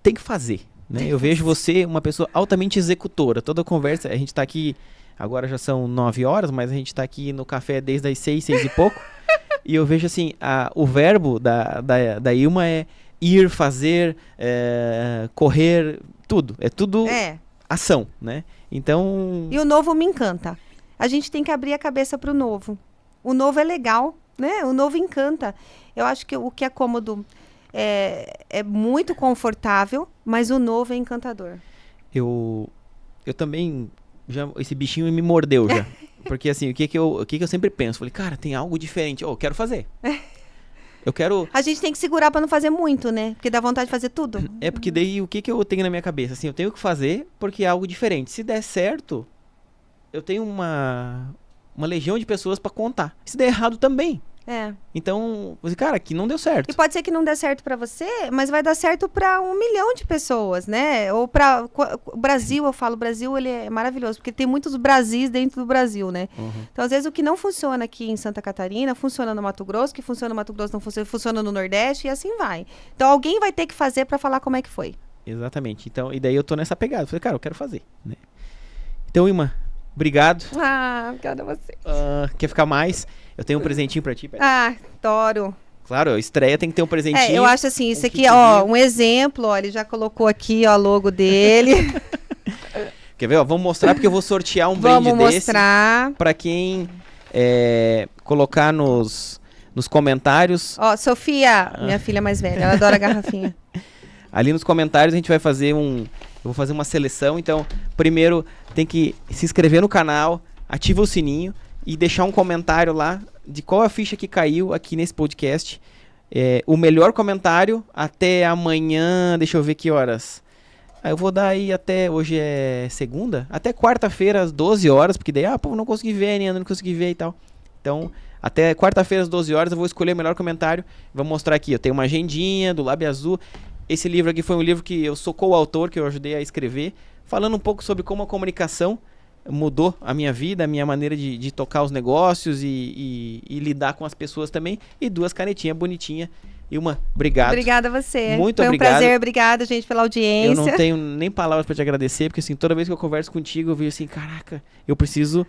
tem que fazer, né? Eu vejo você uma pessoa altamente executora. Toda conversa, a gente tá aqui, agora já são 9 horas, mas a gente tá aqui no café desde as 6 e pouco. E eu vejo, assim, o verbo da Ilma é ir, fazer, correr, tudo. É tudo ação, né? Então... E o novo me encanta. A gente tem que abrir a cabeça para o novo. O novo é legal, né? O novo encanta. Eu acho que o que é cômodo é muito confortável, mas o novo é encantador. Eu também, esse bichinho me mordeu já. Porque assim, o que eu sempre penso? Falei, cara, tem algo diferente. Eu quero fazer. Eu quero... A gente tem que segurar para não fazer muito, né? Porque dá vontade de fazer tudo. Porque daí o que eu tenho na minha cabeça? Assim, eu tenho que fazer porque é algo diferente. Se der certo, eu tenho uma legião de pessoas para contar. Se der errado também. Então, cara, aqui não deu certo. E pode ser que não dê certo para você, mas vai dar certo para 1 milhão de pessoas, né? Ou para o Brasil, eu falo, o Brasil ele é maravilhoso, porque tem muitos Brasis dentro do Brasil, né? Então, às vezes, o que não funciona aqui em Santa Catarina, funciona no Mato Grosso, que funciona no Mato Grosso, não funciona no Nordeste, e assim vai. Então, alguém vai ter que fazer para falar como é que foi. Exatamente. Então, e daí eu tô nessa pegada. Falei, cara, eu quero fazer, né? Então, Ilma, obrigado. Obrigada a você. Quer ficar mais? Eu tenho um presentinho pra ti. Adoro. Claro, a estreia tem que ter um presentinho. Eu acho assim, isso aqui, ó, um exemplo, ó, ele já colocou aqui, ó, o logo dele. Quer ver, ó, vamos mostrar porque eu vou sortear um brinde desse. Vamos mostrar. Pra quem colocar nos comentários. Ó, Sofia, minha filha mais velha, ela adora a garrafinha. Ali nos comentários a gente vai fazer eu vou fazer uma seleção, então, primeiro tem que se inscrever no canal, ativa o sininho e deixar um comentário lá de qual a ficha que caiu aqui nesse podcast. O melhor comentário até amanhã, deixa eu ver que horas. Eu vou dar aí até, hoje é segunda, até quarta-feira às 12 horas, porque daí, não consegui ver, não consegui ver e tal. Então, até quarta-feira às 12 horas eu vou escolher o melhor comentário. Vou mostrar aqui, eu tenho uma agendinha do Lábio Azul. Esse livro aqui foi um livro que eu sou coautor, que eu ajudei a escrever, falando um pouco sobre como a comunicação mudou a minha vida, a minha maneira de tocar os negócios e lidar com as pessoas também. E 2 canetinhas bonitinhas. Ilma, obrigado. Obrigada a você. Muito obrigado. Foi um prazer, obrigada, gente, pela audiência. Eu não tenho nem palavras para te agradecer, porque assim, toda vez que eu converso contigo, eu vejo assim, caraca, eu preciso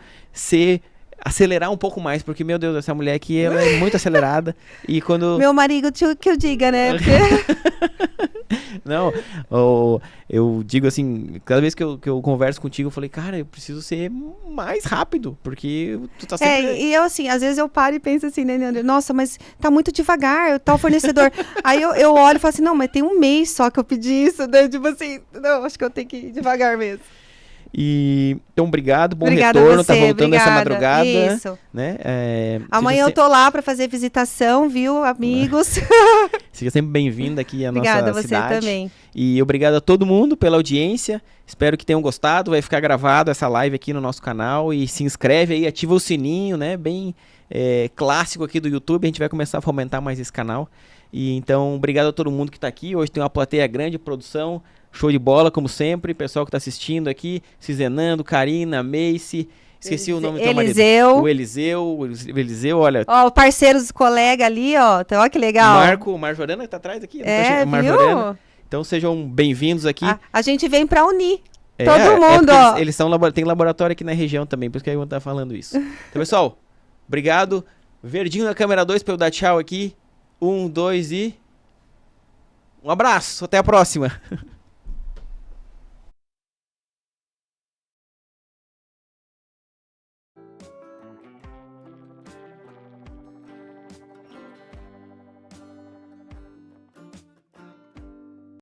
acelerar um pouco mais, porque, meu Deus, essa mulher aqui, ela é muito acelerada. E quando... Meu marido que eu diga, né? Não, eu digo assim, cada vez que eu converso contigo, eu falei, cara, eu preciso ser mais rápido, porque tu tá sempre... E eu assim, às vezes eu paro e penso assim, né, Leandro? Nossa, mas tá muito devagar, tal fornecedor. Aí eu olho e falo assim, não, mas tem 1 mês só que eu pedi isso, né? Tipo assim, não, acho que eu tenho que ir devagar mesmo. Então, obrigado, bom obrigada retorno, você, tá voltando essa madrugada. Isso. Né? Amanhã eu tô lá pra fazer visitação, viu, amigos? Seja sempre bem-vinda aqui à nossa cidade. Obrigada, você também. E obrigado a todo mundo pela audiência. Espero que tenham gostado. Vai ficar gravado essa live aqui no nosso canal. E se inscreve aí, ativa o sininho, né? Bem clássico aqui do YouTube. A gente vai começar a fomentar mais esse canal. E então, obrigado a todo mundo que tá aqui. Hoje tem uma plateia grande, produção. Show de bola, como sempre. Pessoal que tá assistindo aqui. Cizenando, Karina, Macy. Esqueci o nome do teu marido. O Eliseu, olha. Ó, o parceiro dos colegas ali, ó. Ó, que legal. Marjorana que tá atrás aqui. Marjorana. Então sejam bem-vindos aqui. A gente vem pra unir todo mundo, ó. Eles tem laboratório aqui na região também, por isso que eu tá falando isso. Então, pessoal, obrigado. Verdinho na câmera 2 pra eu dar tchau aqui. 1, 2 e... Um abraço, até a próxima.